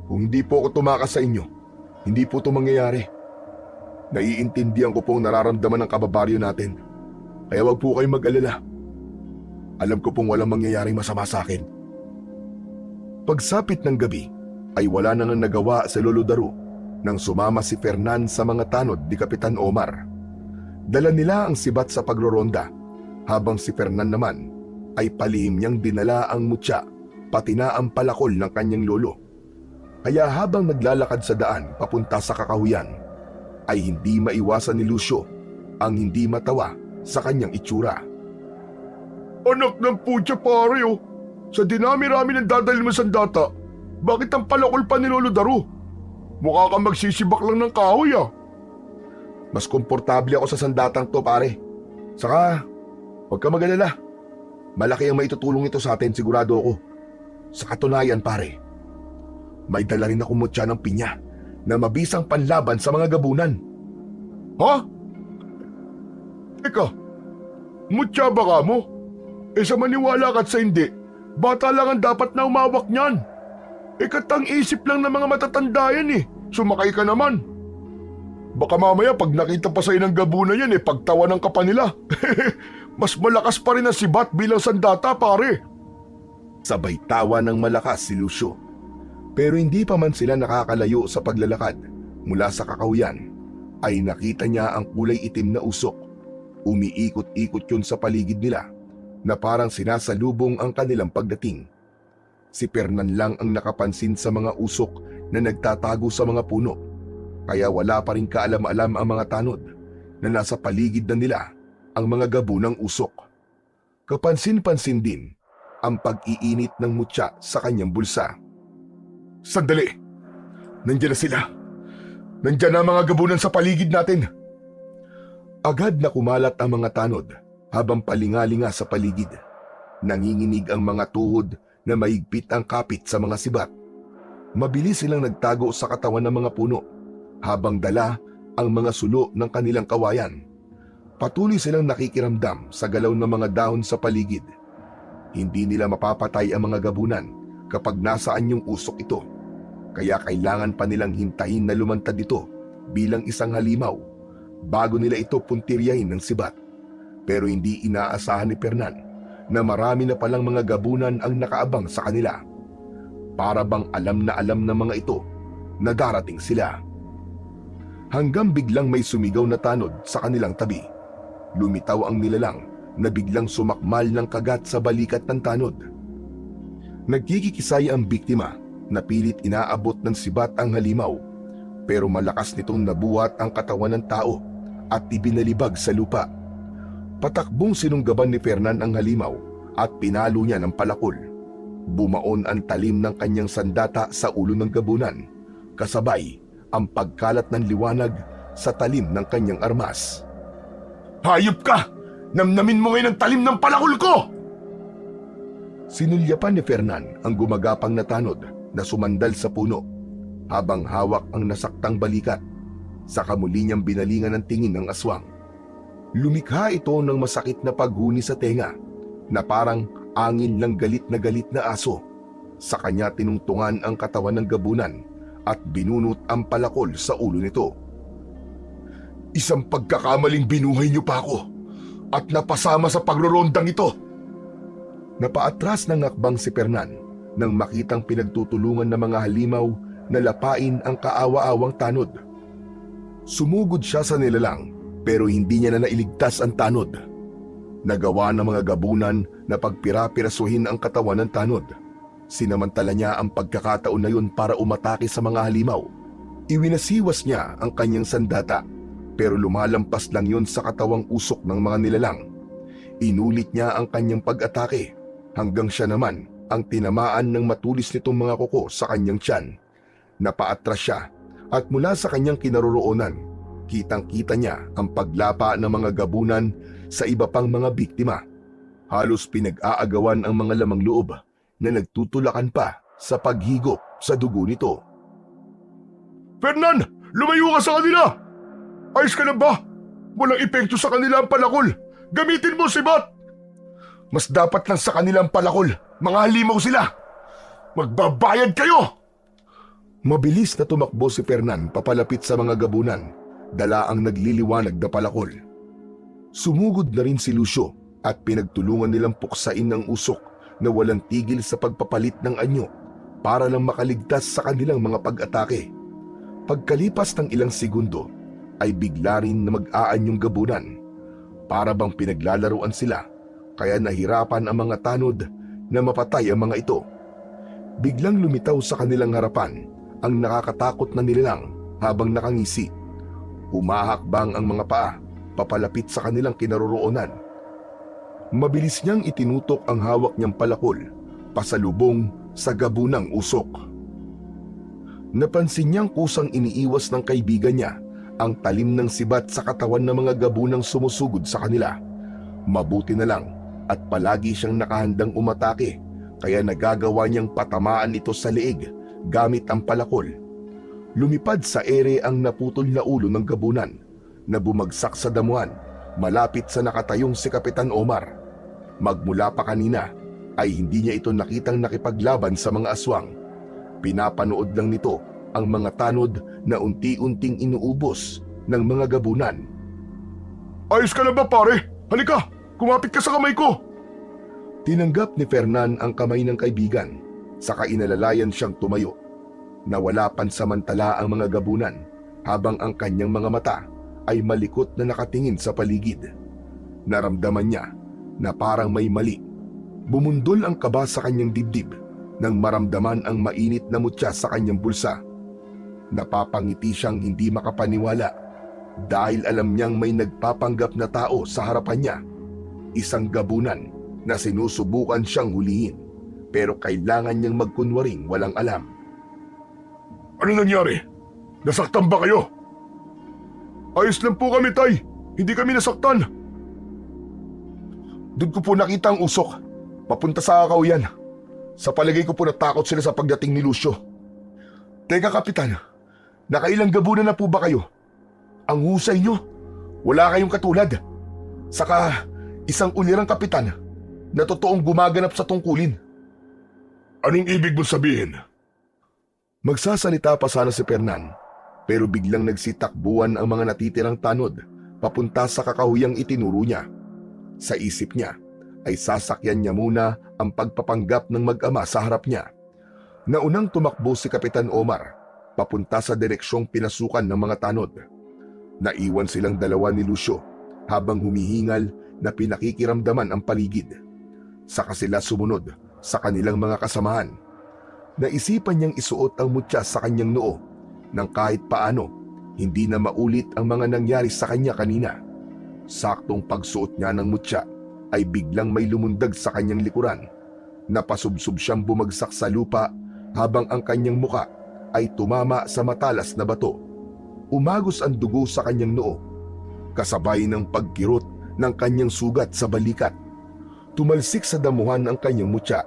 C: Kung hindi po ako tumakas sa inyo, hindi po ito mangyayari. Naiintindihan ko po ang nararamdaman ng kababaryo natin. Kaya wag po kayong mag-alala. Alam ko pong walang mangyayaring masama sa akin. Pagsapit ng gabi, ay wala nang nagawa sa Lolo Daru nang sumama si Fernan sa mga tanod ni Kapitan Omar. Dala nila ang sibat sa pagroronda, habang si Fernan naman ay palihim niyang dinala ang mutya, pati na ang palakol ng kanyang lolo. Kaya habang naglalakad sa daan papunta sa kakahuyan, ay hindi maiwasan ni Lucio ang hindi matawa sa kanyang itsura. Anak ng putya pare sa dinami-rami ng dadalhin mo sandata, bakit ang palakol pa ni Lolo Daru? Mukha kang magsisibak lang ng kahoy Mas komportable ako sa sandatang to pare. Saka, huwag ka mag-alala. Malaki ang maitutulong ito sa atin, sigurado ako. Sa katunayan pare, may dala rin akong mutya ng pinya na mabisang panlaban sa mga gabunan. Ha? Teka, mutya ba ka mo? Sa maniwala ka't sa hindi, bata lang ang dapat na umawak niyan. Katang isip lang ng mga matatanda yan Sumakay ka naman. Baka mamaya pag nakita pa sa'yo ng gabunan yan pagtawanan ka pa nila. Mas malakas pa rin ang sibat bilang sandata pare. Sabay tawa ng malakas si Lucio. Pero hindi pa man sila nakakalayo sa paglalakad mula sa kakahuyan, ay nakita niya ang kulay itim na usok. Umiikot-ikot yun sa paligid nila na parang sinasalubong ang kanilang pagdating. Si Fernan lang ang nakapansin sa mga usok na nagtatago sa mga puno, kaya wala pa rin kaalam-alam ang mga tanod na nasa paligid na nila ang mga gabunang usok. Kapansin-pansin din ang pag-iinit ng mutya sa kanyang bulsa. Sandali! Nandiyan na sila! Nandiyan na ang mga gabunan sa paligid natin! Agad na kumalat ang mga tanod habang palingalinga sa paligid. Nanginginig ang mga tuhod na mahigpit ang kapit sa mga sibat. Mabilis silang nagtago sa katawan ng mga puno habang dala ang mga sulo ng kanilang kawayan. Patuloy silang nakikiramdam sa galaw ng mga dahon sa paligid. Hindi nila mapapatay ang mga gabunan kapag nasaan yung usok ito. Kaya kailangan pa nilang hintayin na lumantad ito bilang isang halimaw bago nila ito puntiryahin ng sibat. Pero hindi inaasahan ni Fernan na marami na palang mga gabunan ang nakaabang sa kanila. Para bang alam na alam ng mga ito na darating sila. Hanggang biglang may sumigaw na tanod sa kanilang tabi. Lumitaw ang nilalang na biglang sumakmal ng kagat sa balikat ng tanod. Nagkikikisay ang biktima na pilit inaabot ng sibat ang halimaw, pero malakas nitong nabuhat ang katawan ng tao at ibinalibag sa lupa. Patakbong sinunggaban ni Fernan ang halimaw at pinalo niya ng palakol. Bumaon ang talim ng kanyang sandata sa ulo ng gabunan, kasabay ang pagkalat ng liwanag sa talim ng kanyang armas. Hayop ka! Namnamin mo ngayon ang talim ng palakol ko! Sinulyapan ni Fernan ang gumagapang na tanod na sumandal sa puno habang hawak ang nasaktang balikat. Saka muli niyang binalingan ng tingin ng aswang. Lumikha ito ng masakit na paghuni sa tenga na parang angin ng galit na aso.
B: Sa kanya tinungtungan ang katawan ng gabunan at binunot ang palakol sa ulo nito.
C: Isang pagkakamaling binuhay niyo pa ako at napasama sa pagrorondang ito.
B: Napaatras ng hakbang si Fernan nang makitang pinagtutulungan ng mga halimaw na lapain ang kaawa-awang tanod. Sumugod siya sa nilalang pero hindi niya na nailigtas ang tanod. Nagawa ng mga gabunan na pagpira-pirasuhin ang katawan ng tanod. Sinamantala niya ang pagkakataon na yun para umatake sa mga halimaw. Iwinasiwas niya ang kanyang sandata pero lumalampas lang yun sa katawang usok ng mga nilalang. Inulit niya ang kanyang pag-atake hanggang siya naman ang tinamaan ng matulis nitong mga kuko sa kanyang tiyan. Napaatras siya at mula sa kanyang kinaroroonan, kitang-kita niya ang paglapa ng mga gabunan sa iba pang mga biktima. Halos pinag-aagawan ang mga lamang loob na nagtutulakan pa sa paghigop sa dugo nito.
C: Fernan, lumayo ka sa kanila! Ayos ka na ba? Walang epekto sa kanila ang palakol. Gamitin mo si Bat! Mas dapat lang sa kanilang palakol. Mga halimaw sila. Magbabayad kayo!
B: Mabilis na tumakbo si Fernan papalapit sa mga gabunan, dala ang nagliliwanag na palakol. Sumugod na rin si Lucio at pinagtulungan nilang puksain ng usok na walang tigil sa pagpapalit ng anyo para lang makaligtas sa kanilang mga pag-atake. Pagkalipas ng ilang segundo ay bigla rin na mag-aanyong gabunan. Para bang pinaglalaruan sila, kaya nahirapan ang mga tanod na mapatay ang mga ito. Biglang lumitaw sa kanilang harapan ang nakakatakot na nilalang habang nakangisi. Humahakbang ang mga paa papalapit sa kanilang kinaroroonan. Mabilis niyang itinutok ang hawak niyang palakol pasalubong sa gabunang usok. Napansin niyang kusang iniiwas ng kaibigan niya ang talim ng sibat sa katawan ng mga gabunang sumusugod sa kanila. Mabuti na lang at palagi siyang nakahandang umatake, kaya nagagawa niyang patamaan ito sa leeg gamit ang palakol. Lumipad sa ere ang naputol na ulo ng gabunan na bumagsak sa damuhan malapit sa nakatayong si Kapitan Omar. Magmula pa kanina ay hindi niya ito nakitang nakipaglaban sa mga aswang. Pinapanood lang nito ang mga tanod na unti-unting inuubos ng mga gabunan.
C: Ayos ka na ba, pare? Halika, kumapit ka sa kamay ko!
B: Tinanggap ni Fernan ang kamay ng kaibigan, saka inalalayan siyang tumayo. Nawala pansamantala ang mga gabunan habang ang kanyang mga mata ay malikot na nakatingin sa paligid. Naramdaman niya na parang may mali. Bumundol ang kaba sa kanyang dibdib nang maramdaman ang mainit na mutya sa kanyang bulsa. Napapangiti siyang hindi makapaniwala dahil alam niyang may nagpapanggap na tao sa harapan niya. Isang gabunan na sinusubukan siyang hulihin pero kailangan niyang magkunwaring walang alam.
C: Ano nangyari? Nasaktan ba kayo? Ayos lang po kami, Tay. Hindi kami nasaktan.
B: Doon ko po nakita ang usok, papunta sa kakauyan. Sa palagay ko po natakot sila sa pagdating ni Lucio.
C: Teka, Kapitan. Nakailang gabunan na po ba kayo? Ang husay nyo. Wala kayong katulad. Saka isang ulirang kapitan na totoong gumaganap sa tungkulin. Anong ibig mong sabihin?
B: Magsasalita pa sana si Fernan, pero biglang nagsitakbuhan ang mga natitirang tanod papunta sa kakahuyang itinuro niya. Sa isip niya ay sasakyan niya muna ang pagpapanggap ng mag-ama sa harap niya. Naunang tumakbo si Kapitan Omar papunta sa direksyong pinasukan ng mga tanod. Naiwan silang dalawa ni Lucio habang humihingal na pinakikiramdaman ang paligid. Saka sila sumunod sa kanilang mga kasamahan. Naisipan niyang isuot ang mutya sa kanyang noo nang kahit paano hindi na maulit ang mga nangyari sa kanya kanina. Saktong pagsuot niya ng mutya ay biglang may lumundag sa kanyang likuran. Napasubsob siyang bumagsak sa lupa habang ang kanyang muka ay tumama sa matalas na bato. Umagos ang dugo sa kanyang noo, kasabay ng pagkirot ng kanyang sugat sa balikat. Tumalsik sa damuhan ang kanyang mutya.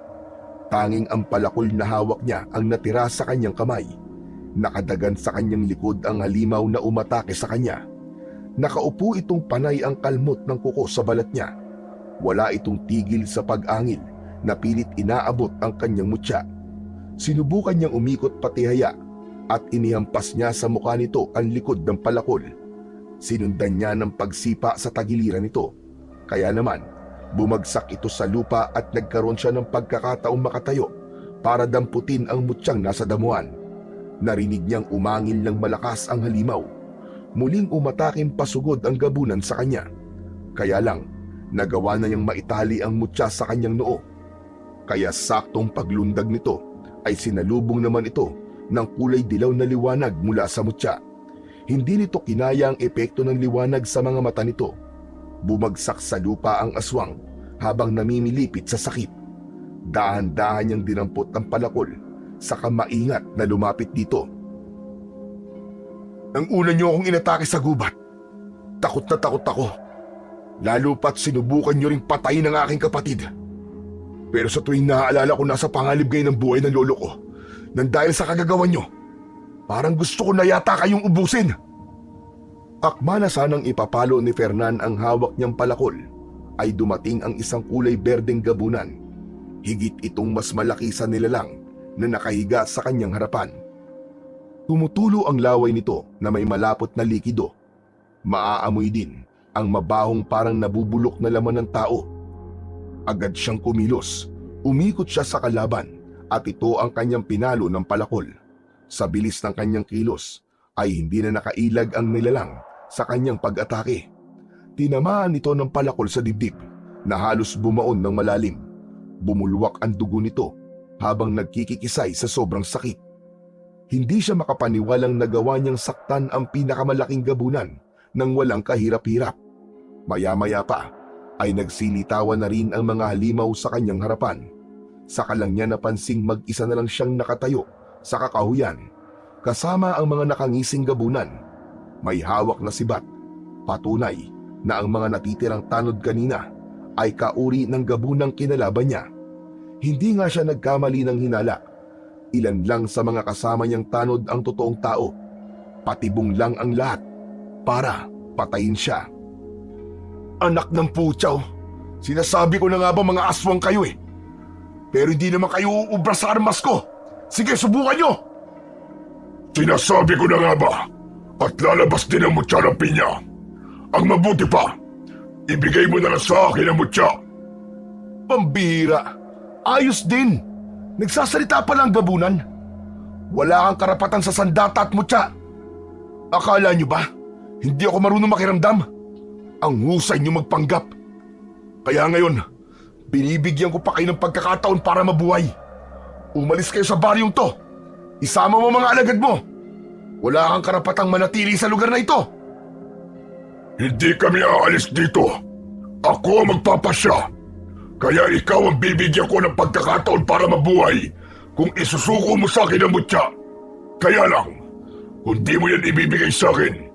B: Tanging ang palakol na hawak niya ang natira sa kanyang kamay. Nakadagan sa kanyang likod ang halimaw na umatake sa kanya. Nakaupo itong panay ang kalmot ng kuko sa balat niya. Wala itong tigil sa pag-angil na pilit inaabot ang kanyang mutya. Sinubukan niyang umikot patihaya at inihampas niya sa mukha nito ang likod ng palakol. Sinundan niya ng pagsipa sa tagiliran nito. Kaya naman, bumagsak ito sa lupa at nagkaroon siya ng pagkakataong makatayo para damputin ang mutyang nasa damuhan. Narinig niyang umangil ng malakas ang halimaw. Muling umataking pasugod ang gabunan sa kanya. Kaya lang, nagawa na niyang maitali ang mutya sa kanyang noo. Kaya saktong paglundag nito ay sinalubong naman ito ng kulay dilaw na liwanag mula sa mutya. Hindi nito kinaya ang epekto ng liwanag sa mga mata nito. Bumagsak sa lupa ang aswang habang namimilipit sa sakit. Dahan-dahan niyang dinampot ang palakol, saka maingat na lumapit dito.
C: Nang una niyo akong inatake sa gubat, takot na takot ako. Lalo pat sinubukan niyo ring patayin ang aking kapatid. Pero sa tuwing naaalala ko nasa pangalib kayo ng buhay ng lolo ko, nang dahil sa kagagawan niyo, parang gusto ko na yata kayong ubusin.
B: Akma na sanang ipapalo ni Fernan ang hawak niyang palakol, ay dumating ang isang kulay berdeng gabunan. Higit itong mas malaki sa nilalang na nakahiga sa kanyang harapan. Tumutulo ang laway nito na may malapot na likido. Maaamoy din ang mabahong parang nabubulok na laman ng tao. Agad siyang kumilos, umikot siya sa kalaban at ito ang kanyang pinalo ng palakol. Sa bilis ng kanyang kilos ay hindi na nakailag ang nilalang sa kanyang pag-atake. Tinamaan nito ng palakol sa dibdib na halos bumaon ng malalim. Bumulwak ang dugo nito habang nagkikikisay sa sobrang sakit. Hindi siya makapaniwalang nagawa niyang saktan ang pinakamalaking gabunan nang walang kahirap-hirap. Maya-maya pa ay nagsilitawan na rin ang mga halimaw sa kanyang harapan. Saka lang niya napansing mag-isa na lang siyang nakatayo sa kakahuyan kasama ang mga nakangising gabunan. May hawak na sibat, patunay na ang mga natitirang tanod kanina ay kauri ng gabunang kinalaban niya. Hindi nga siya nagkamali ng hinala. Ilan lang sa mga kasama niyang tanod ang totoong tao. Patibong lang ang lahat para patayin siya.
C: Anak ng putyaw, sinasabi ko na nga ba mga aswang kayo eh. Pero hindi naman kayo uubra sa armas ko. Sige, subukan nyo! Sinasabi ko na nga ba, at lalabas din ang mutya ng pinya. Ang mabuti pa, ibigay mo na lang sa akin ang mutya.
B: Pambira! Ayos din! Nagsasalita pa lang gabunan. Wala kang karapatan sa sandata at mutya. Akala nyo ba, hindi ako marunong makiramdam? Ang husay nyo magpanggap. Kaya ngayon, binibigyan ko pa kayo ng pagkakataon para mabuhay. Umalis kayo sa baryong to. Isama mo mga alagad mo. Wala kang karapatang manatili sa lugar na ito.
C: Hindi kami aalis dito. Ako ang magpapasya. Kaya ikaw ang bibigyan ko ng pagkakataon para mabuhay kung isusuko mo sa akin ang mutya. Kaya lang, kung di mo yan ibibigay sa akin,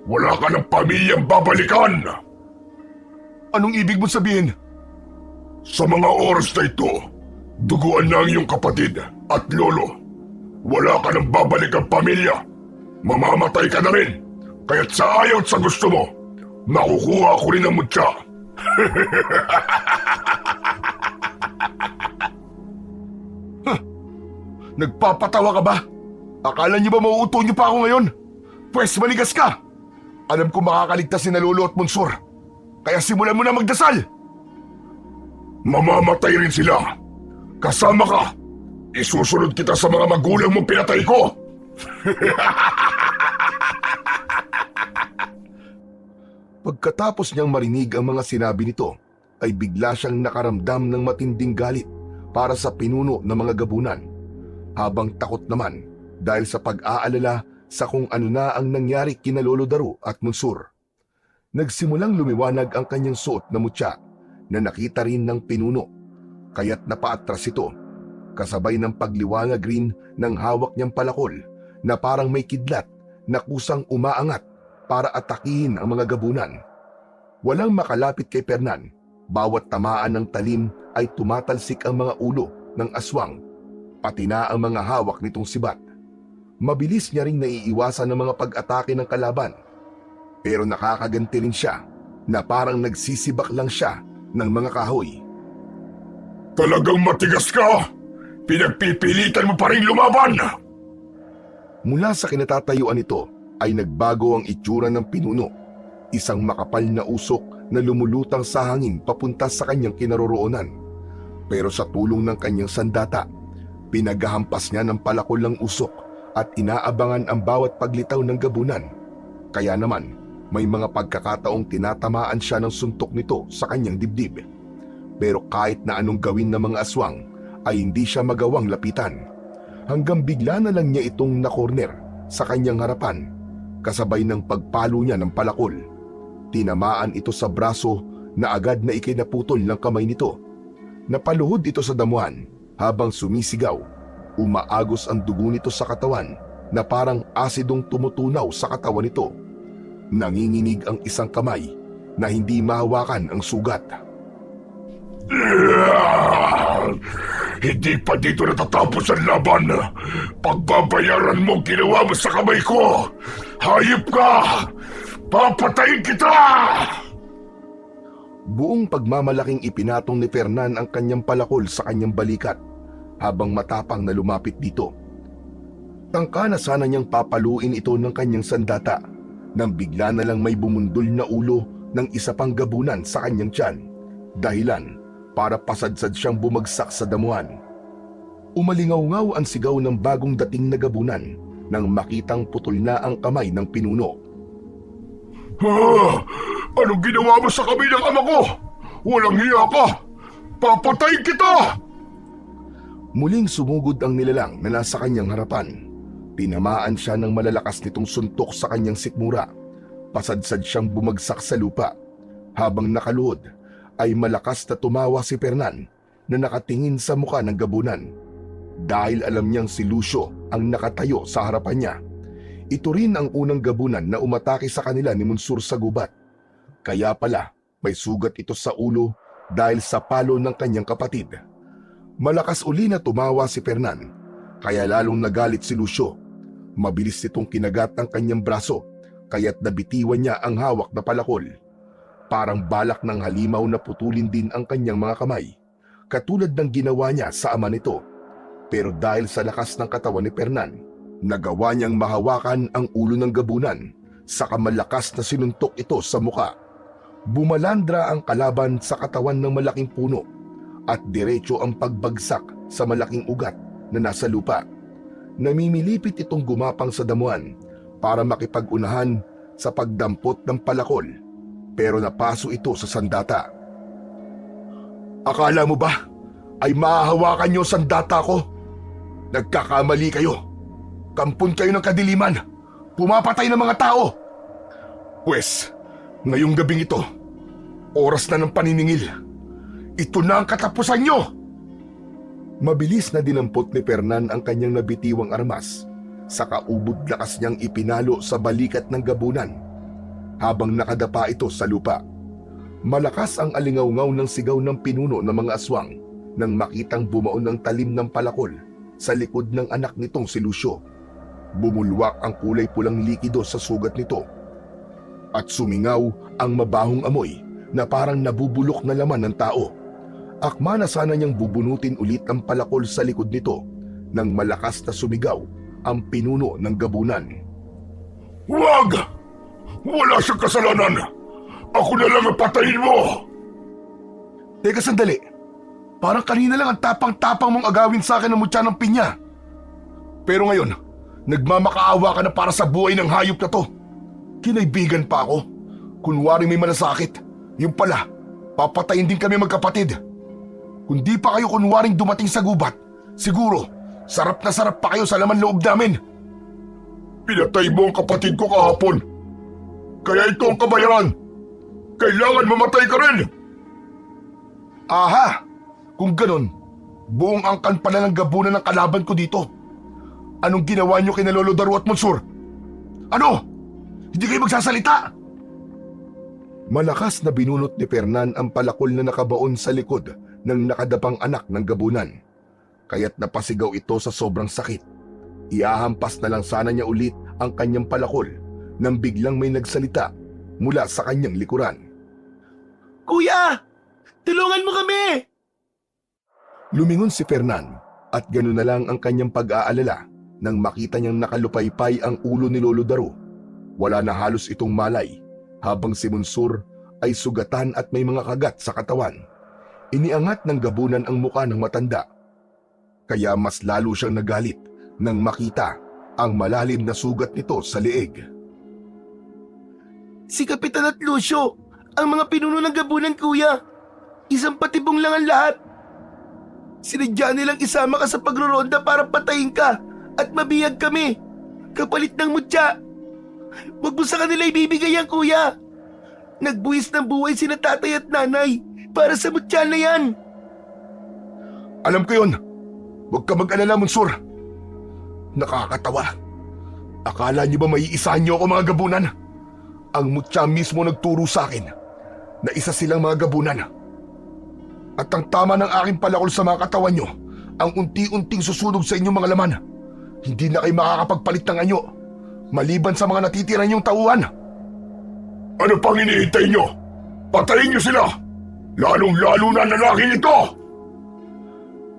C: wala ka ng pamilyang babalikan.
B: Anong ibig mo sabihin?
C: Sa mga oras na ito, duguan na ang iyong kapatid at lolo. Wala ka ng babalik ang pamilya. Mamamatay ka na rin. Kaya't sa ayaw at sa gusto mo, makukuha ko rin ang mutya.
B: Nagpapatawa ka ba? Akala niyo ba mauuto niyo pa ako ngayon? Pwes maligas ka! Alam ko makakaligtas si na lolo at Monsor. Kaya simulan mo na magdasal!
C: Mamamatay rin sila. Kasama ka. Isusunod kita sa mga magulang mong pinatay ko.
B: Pagkatapos niyang marinig ang mga sinabi nito, ay bigla siyang nakaramdam ng matinding galit para sa pinuno ng mga gabunan. Habang takot naman dahil sa pag-aalala sa kung ano na ang nangyari kina Lolo Daru at Monsur. Nagsimulang lumiwanag ang kanyang suot na mutya na nakita rin ng pinuno, kaya't napaatras ito, kasabay ng pagliwanag rin ng hawak niyang palakol na parang may kidlat na kusang umaangat para atakihin ang mga gabunan. Walang makalapit kay Fernan, bawat tamaan ng talim ay tumatalsik ang mga ulo ng aswang, pati na ang mga hawak nitong sibat. Mabilis niya ring naiiwasan ng mga pag-atake ng kalaban, pero nakakaganti rin siya na parang nagsisibak lang siya ng mga kahoy.
C: Talagang matigas ka! Pinagpipilitan mo pa rin lumaban!
B: Mula sa kinatatayuan nito ay nagbago ang itsura ng pinuno. Isang makapal na usok na lumulutang sa hangin papunta sa kanyang kinaroroonan. Pero sa tulong ng kanyang sandata, pinaghahampas niya ng palakol ng usok at inaabangan ang bawat paglitaw ng gabunan. Kaya naman, may mga pagkakataong tinatamaan siya ng suntok nito sa kanyang dibdib. Pero kahit na anong gawin ng mga aswang, ay hindi siya magawang lapitan. Hanggang bigla na lang niya itong nakorner sa kanyang harapan, kasabay ng pagpalo niya ng palakol. Tinamaan ito sa braso na agad na ikinaputol ng kamay nito. Napaluhod ito sa damuhan habang sumisigaw. Umaagos ang dugo nito sa katawan na parang asidong tumutunaw sa katawan nito. Nanginginig ang isang kamay na hindi mahawakan ang sugat.
C: Hindi pa dito natatapos ang laban. Pagbabayaran mo ang ginawa mo sa kamay ko. Hayop ka! Papatayin kita!
B: Buong pagmamalaking ipinatong ni Fernan ang kanyang palakol sa kanyang balikat habang matapang na lumapit dito. Tangka na sana niyang papaluin ito ng kanyang sandata nang bigla na lang may bumundol na ulo ng isa pang gabunan sa kanyang tiyan. Dahilan para pasadsad siyang bumagsak sa damuhan. Umalingaw-ngaw ang sigaw ng bagong dating na gabunan nang makitang putol na ang kamay ng pinuno.
C: Anong ginawa mo sa kamay ng ama ko? Walang hiya ka! Papatayin kita!
B: Muling sumugod ang nilalang na nasa kanyang harapan. Tinamaan siya ng malalakas nitong suntok sa kanyang sikmura. Pasadsad siyang bumagsak sa lupa. Habang nakaluhod, ay malakas na tumawa si Fernan na nakatingin sa muka ng gabunan. Dahil alam niyang si Lucio ang nakatayo sa harapan niya. Ito rin ang unang gabunan na umatake sa kanila ni Monsur sa gubat. Kaya pala may sugat ito sa ulo dahil sa palo ng kanyang kapatid. Malakas uli na tumawa si Fernan, kaya lalong nagalit si Lucio. Mabilis itong kinagat ang kanyang braso, kaya't nabitiwan niya ang hawak na palakol. Parang balak ng halimaw na putulin din ang kanyang mga kamay, katulad ng ginawa niya sa ama nito. Pero dahil sa lakas ng katawan ni Fernan, nagawa niyang mahawakan ang ulo ng gabunan, saka malakas na sinuntok ito sa muka. Bumalandra ang kalaban sa katawan ng malaking puno at diretso ang pagbagsak sa malaking ugat na nasa lupa. Namimilipit itong gumapang sa damuhan para makipag-unahan sa pagdampot ng palakol, pero napaso ito sa sandata.
C: Akala mo ba ay mahahawakan niyo ang sandata ko? Nagkakamali kayo. Kampon kayo ng kadiliman. Pumapatay ng mga tao. Pwes, ngayong gabing ito, oras na ng paniningil. Ito na ang katapusan niyo!
B: Mabilis na dinampot ni Fernan ang kanyang nabitiwang armas, saka ubod lakas niyang ipinalo sa balikat ng gabunan habang nakadapa ito sa lupa. Malakas ang alingaw-ngaw ng sigaw ng pinuno ng mga aswang nang makitang bumaon ng talim ng palakol sa likod ng anak nitong si Lucio. Bumulwak ang kulay pulang likido sa sugat nito at sumingaw ang mabahong amoy na parang nabubulok na laman ng tao. Akma na sana niyang bubunutin ulit ang palakol sa likod nito nang malakas na sumigaw ang pinuno ng gabunan.
C: Huwag! Wala siyang kasalanan! Ako na lang ang patayin mo!
B: Teka sandali, parang kanina lang ang tapang-tapang mong agawin sa akin ng mutya ng pinya. Pero ngayon, nagmamakaawa ka na para sa buhay ng hayop na to. Kinaibigan pa ako. Kunwari may malasakit. Yung pala, papatayin din kami magkapatid. Kung di pa kayo kunwaring dumating sa gubat, siguro, sarap na sarap pa kayo sa laman loob namin.
C: Pinatay mo ang kapatid ko kahapon. Kaya ito ang kabayaran. Kailangan mamatay ka rin.
B: Aha! Kung ganon, buong angkan pala ng gabunan ng kalaban ko dito. Anong ginawa niyo kina Lolo Daru at Monsur? Ano? Hindi kayo magsasalita? Malakas na binunot ni Fernan ang palakol na nakabaon sa likod ng nakadapang anak ng gabunan. Kaya't napasigaw ito sa sobrang sakit. Iahampas na lang sana niya ulit ang kanyang palakol nang biglang may nagsalita mula sa kanyang likuran.
A: Kuya! Tulungan mo kami!
B: Lumingon si Fernan At gano'n na lang ang kanyang pag-aalala nang makita niyang nakalupaypay ang ulo ni Lolo Daro. Wala na halos itong malay, habang si Monsur ay sugatan at may mga kagat sa katawan. Iniangat ng gabunan ang muka ng matanda. Kaya mas lalo siyang nagalit nang makita ang malalim na sugat nito sa leeg.
A: Si Kapitan at Lucio, ang mga pinuno ng gabunan, kuya. Isang patibong lang ang lahat. Sinadya nilang isama ka sa pagroronda para patayin ka at mabiyag kami. Kapalit ng mutya. Huwag mo sa kanila ibibigay yan, kuya. Nagbuwis ng buhay sina tatay at nanay para sa mutya na yan.
B: Alam ko yun. Huwag ka mag-alala, Monsur. Nakakatawa. Akala niyo ba maiisahan niyo ako, mga gabunan? Ang mutya mismo nagturo sa akin na isa silang mga gabunan. At ang tama ng aking palakol sa mga katawan niyo, ang unti-unting susunog sa inyong mga laman. Hindi na kayo makakapagpalit ng anyo, maliban sa mga natitira niyong tauhan.
C: Ano pang iniintay nyo? Patayin nyo sila! Lalong-lalo na lalaking ito!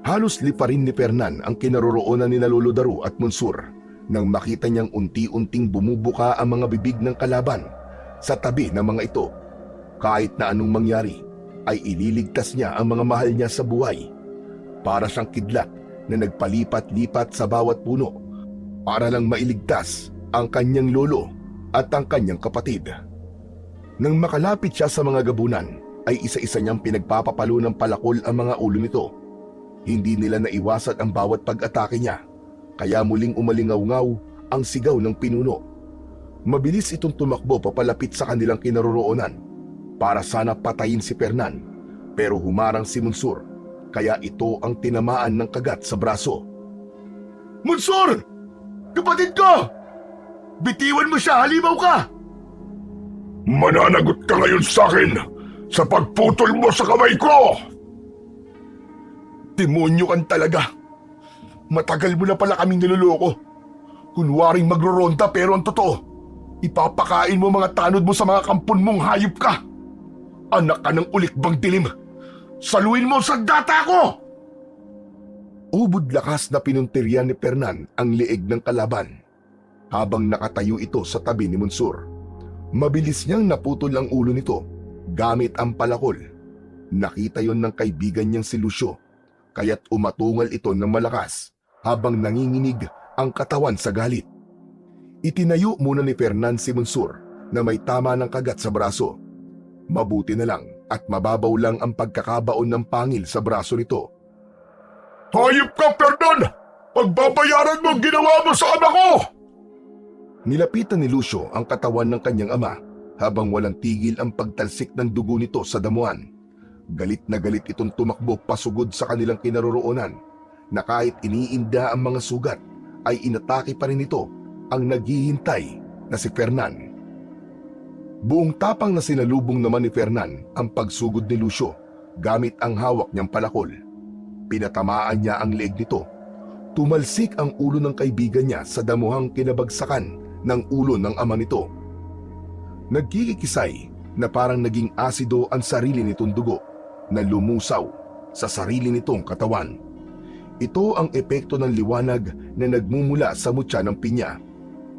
B: Halos liparin ni Fernan ang kinaroroonan ni Lolo Daro at Monsur nang makita niyang unti-unting bumubuka ang mga bibig ng kalaban sa tabi ng mga ito. Kahit na anong mangyari, ay ililigtas niya ang mga mahal niya sa buhay. Para siyang kidlat na nagpalipat-lipat sa bawat puno para lang mailigtas ang kanyang lolo at ang kanyang kapatid. Nang makalapit siya sa mga gabunan, ay isa-isa niyang pinagpapapalo ng palakol ang mga ulo nito. Hindi nila naiwasan ang bawat pag-atake niya, kaya muling umalingaw-ngaw ang sigaw ng pinuno. Mabilis itong tumakbo papalapit sa kanilang kinaroroonan para sana patayin si Fernan, pero humarang si Monsur, kaya ito ang tinamaan ng kagat sa braso.
A: Monsur! Kapatid ko! Bitiwan mo siya, halimaw ka!
C: Mananagot ka ngayon sa akin sa pagputol mo sa kamay ko!
B: Demonyo kan talaga. Matagal mo na pala kaming niloloko. Kunwaring magroronda pero ang totoo, ipapakain mo mga tanod mo sa mga kampon mong hayop ka. Anak ka ng ulikbang dilim. Saluin mo sa data ko! Ubod lakas na pinuntiryan ni Fernan ang leeg ng kalaban habang nakatayo ito sa tabi ni Monsur. Mabilis niyang naputol ang ulo nito gamit ang palakol. Nakita yon ng kaibigan niyang si Lucio, kaya't umatungal ito ng malakas habang nanginginig ang katawan sa galit. Itinayo muna ni Fernan si Monsur na may tama ng kagat sa braso. Mabuti na lang at mababaw lang ang pagkakabaon ng pangil sa braso nito.
C: Hayop ka, Fernan! Pagbabayaran mo ang ginawa mo sa anak ko!
B: Nilapitan ni Lucio ang katawan ng kanyang ama habang walang tigil ang pagtalsik ng dugo nito sa damuhan. Galit na galit itong tumakbo pasugod sa kanilang kinaroroonan na kahit iniinda ang mga sugat ay inatake pa rin ito ang naghihintay na si Fernan. Buong tapang na sinalubong naman ni Fernan ang pagsugod ni Lucio gamit ang hawak niyang palakol. Pinatamaan niya ang leeg nito. Tumalsik ang ulo ng kaibigan niya sa damuhang kinabagsakan ng ulo ng ama nito. Nagkikisay na parang naging asido ang sarili nitong dugo na lumusaw sa sarili nitong katawan. Ito ang epekto ng liwanag na nagmumula sa mutya ng pinya.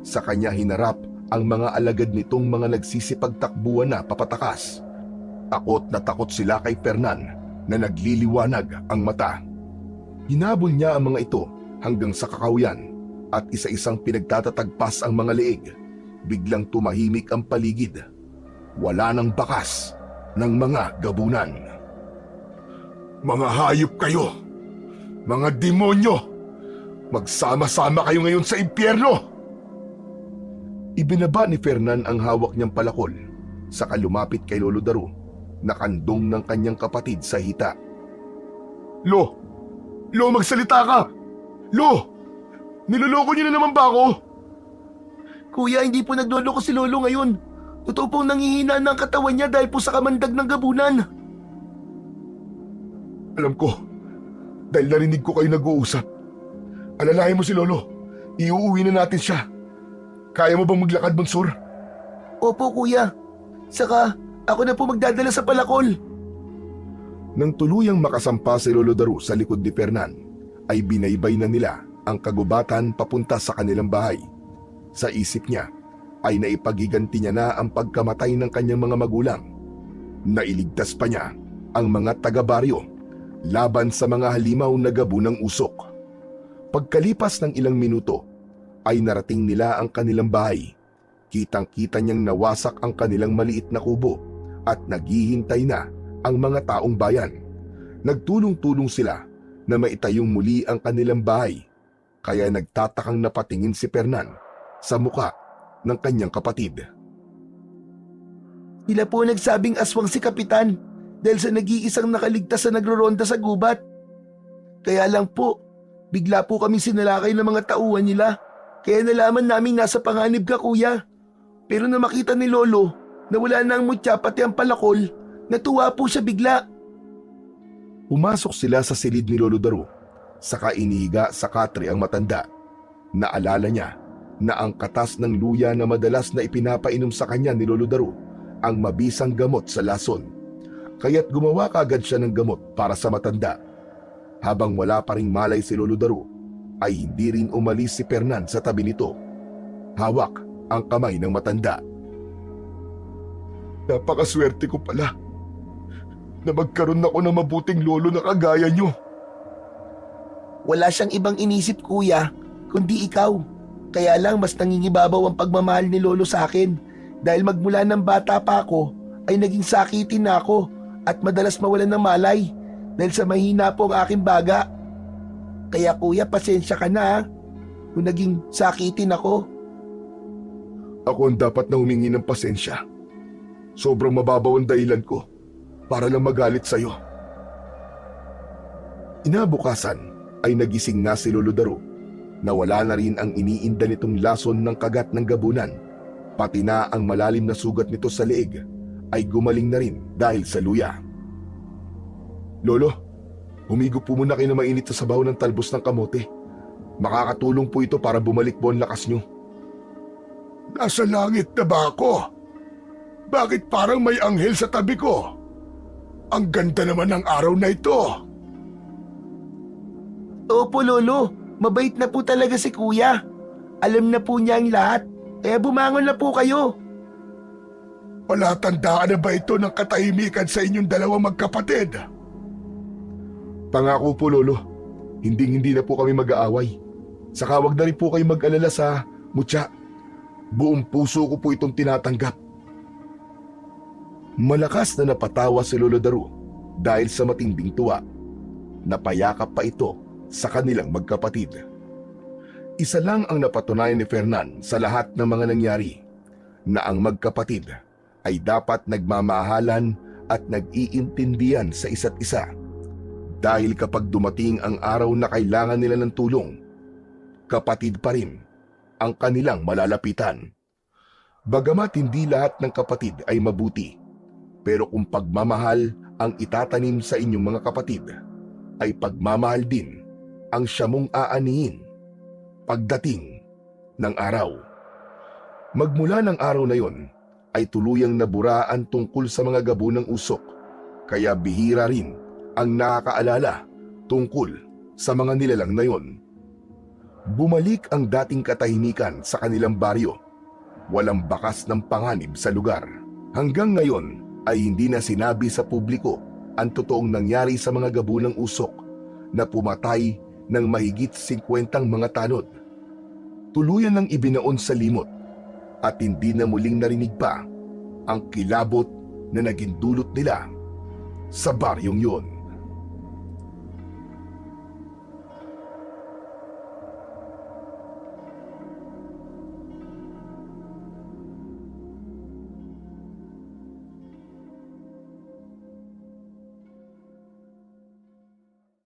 B: Sa kanya hinarap ang mga alagad nitong mga nagsisipagtakbuhan na papatakas. Takot na takot sila kay Fernan na nagliliwanag ang mata. Hinabol niya ang mga ito hanggang sa kakahuyan at isa-isang pinagtatatagpas ang mga leeg. Biglang tumahimik ang paligid. Wala nang bakas ng mga gabunan.
C: Mga hayop kayo! Mga demonyo! Magsama-sama kayo ngayon sa impyerno!
B: Ibinaba ni Fernan ang hawak niyang palakol, saka lumapit kay Lolo Daro, nakandong ng kanyang kapatid sa hita.
A: Lo! Lo, magsalita ka! Lo! Niloloko niyo na naman ba ako? Kuya, hindi po nagloloko si Lolo ngayon. Totoo pong nanghihina ng katawan niya dahil po sa kamandag ng gabunan.
C: Alam ko, dahil narinig ko kayo nag-uusap. Alalahin mo si Lolo, iuuwi na natin siya. Kaya mo bang maglakad, Monsur?
A: Opo, kuya. Saka, ako na po magdadala sa palakol.
B: Nang tuluyang makasampa si Lolo Daro sa likod ni Fernan,
C: ay binaybay na nila ang kagubatan papunta sa kanilang bahay. Sa isip niya ay naipaghiganti niya na ang pagkamatay ng kanyang mga magulang. Nailigtas pa niya ang mga taga-baryo laban sa mga halimaw na gabo ng usok. Pagkalipas ng ilang minuto ay narating nila ang kanilang bahay. Kitang-kita niyang nawasak ang kanilang maliit na kubo at naghihintay na ang mga taong bayan. Nagtulong-tulong sila na maitayong muli ang kanilang bahay, kaya nagtatakang napatingin si Fernan sa muka ng kanyang kapatid.
A: Sila po nagsabing aswang si Kapitan dahil sa nag-iisang nakaligtas na nagroronda sa gubat. Kaya lang po, bigla po kami sinalakay ng mga tauhan nila. Kaya nalaman namin nasa panganib ka, kuya. Pero na makita ni Lolo na wala na ang mutya pati ang palakol, natuwa po siya bigla.
C: Pumasok sila sa silid ni Lolo Daru, saka inihiga sa katre ang matanda. Naalala niya na ang katas ng luya na madalas na ipinapainom sa kanya ni Lolo Daru ang mabisang gamot sa lason. Kaya't gumawa kaagad siya ng gamot para sa matanda. Habang wala pa ring malay si Lolo Daru, ay hindi rin umalis si Fernan sa tabi nito. Hawak ang kamay ng matanda. Napakaswerte ko pala na magkaroon ako ng mabuting lolo na kagaya niyo.
A: Wala siyang ibang inisip, kuya, kundi ikaw. Kaya lang mas nangingibabaw ang pagmamahal ni Lolo sa akin dahil magmula ng bata pa ako ay naging sakitin na ako at madalas mawalan ng malay dahil sa mahina po ang aking baga. Kaya kuya, pasensya ka na kung naging sakitin ako.
C: Ako ang dapat na humingi ng pasensya. Sobrang mababaw ang dahilan ko para lang magalit sa'yo. Inabukasan ay nagising na si Lolo Daru. Nawala na rin ang iniinda nitong lason ng kagat ng gabunan. Pati na ang malalim na sugat nito sa leeg ay gumaling na rin dahil sa luya. Lolo, humigo po muna kayo na mainit sa sabaw ng talbos ng kamote. Makakatulong po ito para bumalik po ang lakas nyo. Nasa langit na ba ako? Bakit parang may anghel sa tabi ko? Ang ganda naman ng araw na ito.
A: Opo, Lolo. Mabait na po talaga si kuya. Alam na po niya ang lahat. Kaya bumangon na po kayo.
C: Palatandaan na ba ito ng katahimikan sa inyong dalawang magkapatid? Pangako po, Lolo. Hindi na po kami mag-aaway. Saka wag na rin po kayo mag-alala sa mutya. Buong puso ko po itong tinatanggap. Malakas na napatawa si Lolo Daru dahil sa matinding tuwa. Napayakap pa ito sa kanilang magkapatid. Isa lang ang napatunayan ni Fernan sa lahat ng mga nangyari, na ang magkapatid ay dapat nagmamahalan at nag-iintindihan sa isa't isa. Dahil kapag dumating ang araw na kailangan nila ng tulong, kapatid pa rin ang kanilang malalapitan. Bagamat hindi lahat ng kapatid ay mabuti, pero kung pagmamahal ang itatanim sa inyong mga kapatid, ay pagmamahal din ang siya mong aanihin pagdating ng araw. Magmula ng araw na yon, ay tuluyang naburaan tungkol sa mga gabo ng usok, kaya bihira rin ang nakakaalala tungkol sa mga nilalang na yon. Bumalik ang dating katahimikan sa kanilang baryo. Walang bakas ng panganib sa lugar. Hanggang ngayon ay hindi na sinabi sa publiko ang totoong nangyari sa mga gabo ng usok na pumatay ng mahigit 50 mga tanod. Tuluyan ng ibinaon sa limot at hindi na muling narinig pa ang kilabot na naging dulot nila sa baryong yun.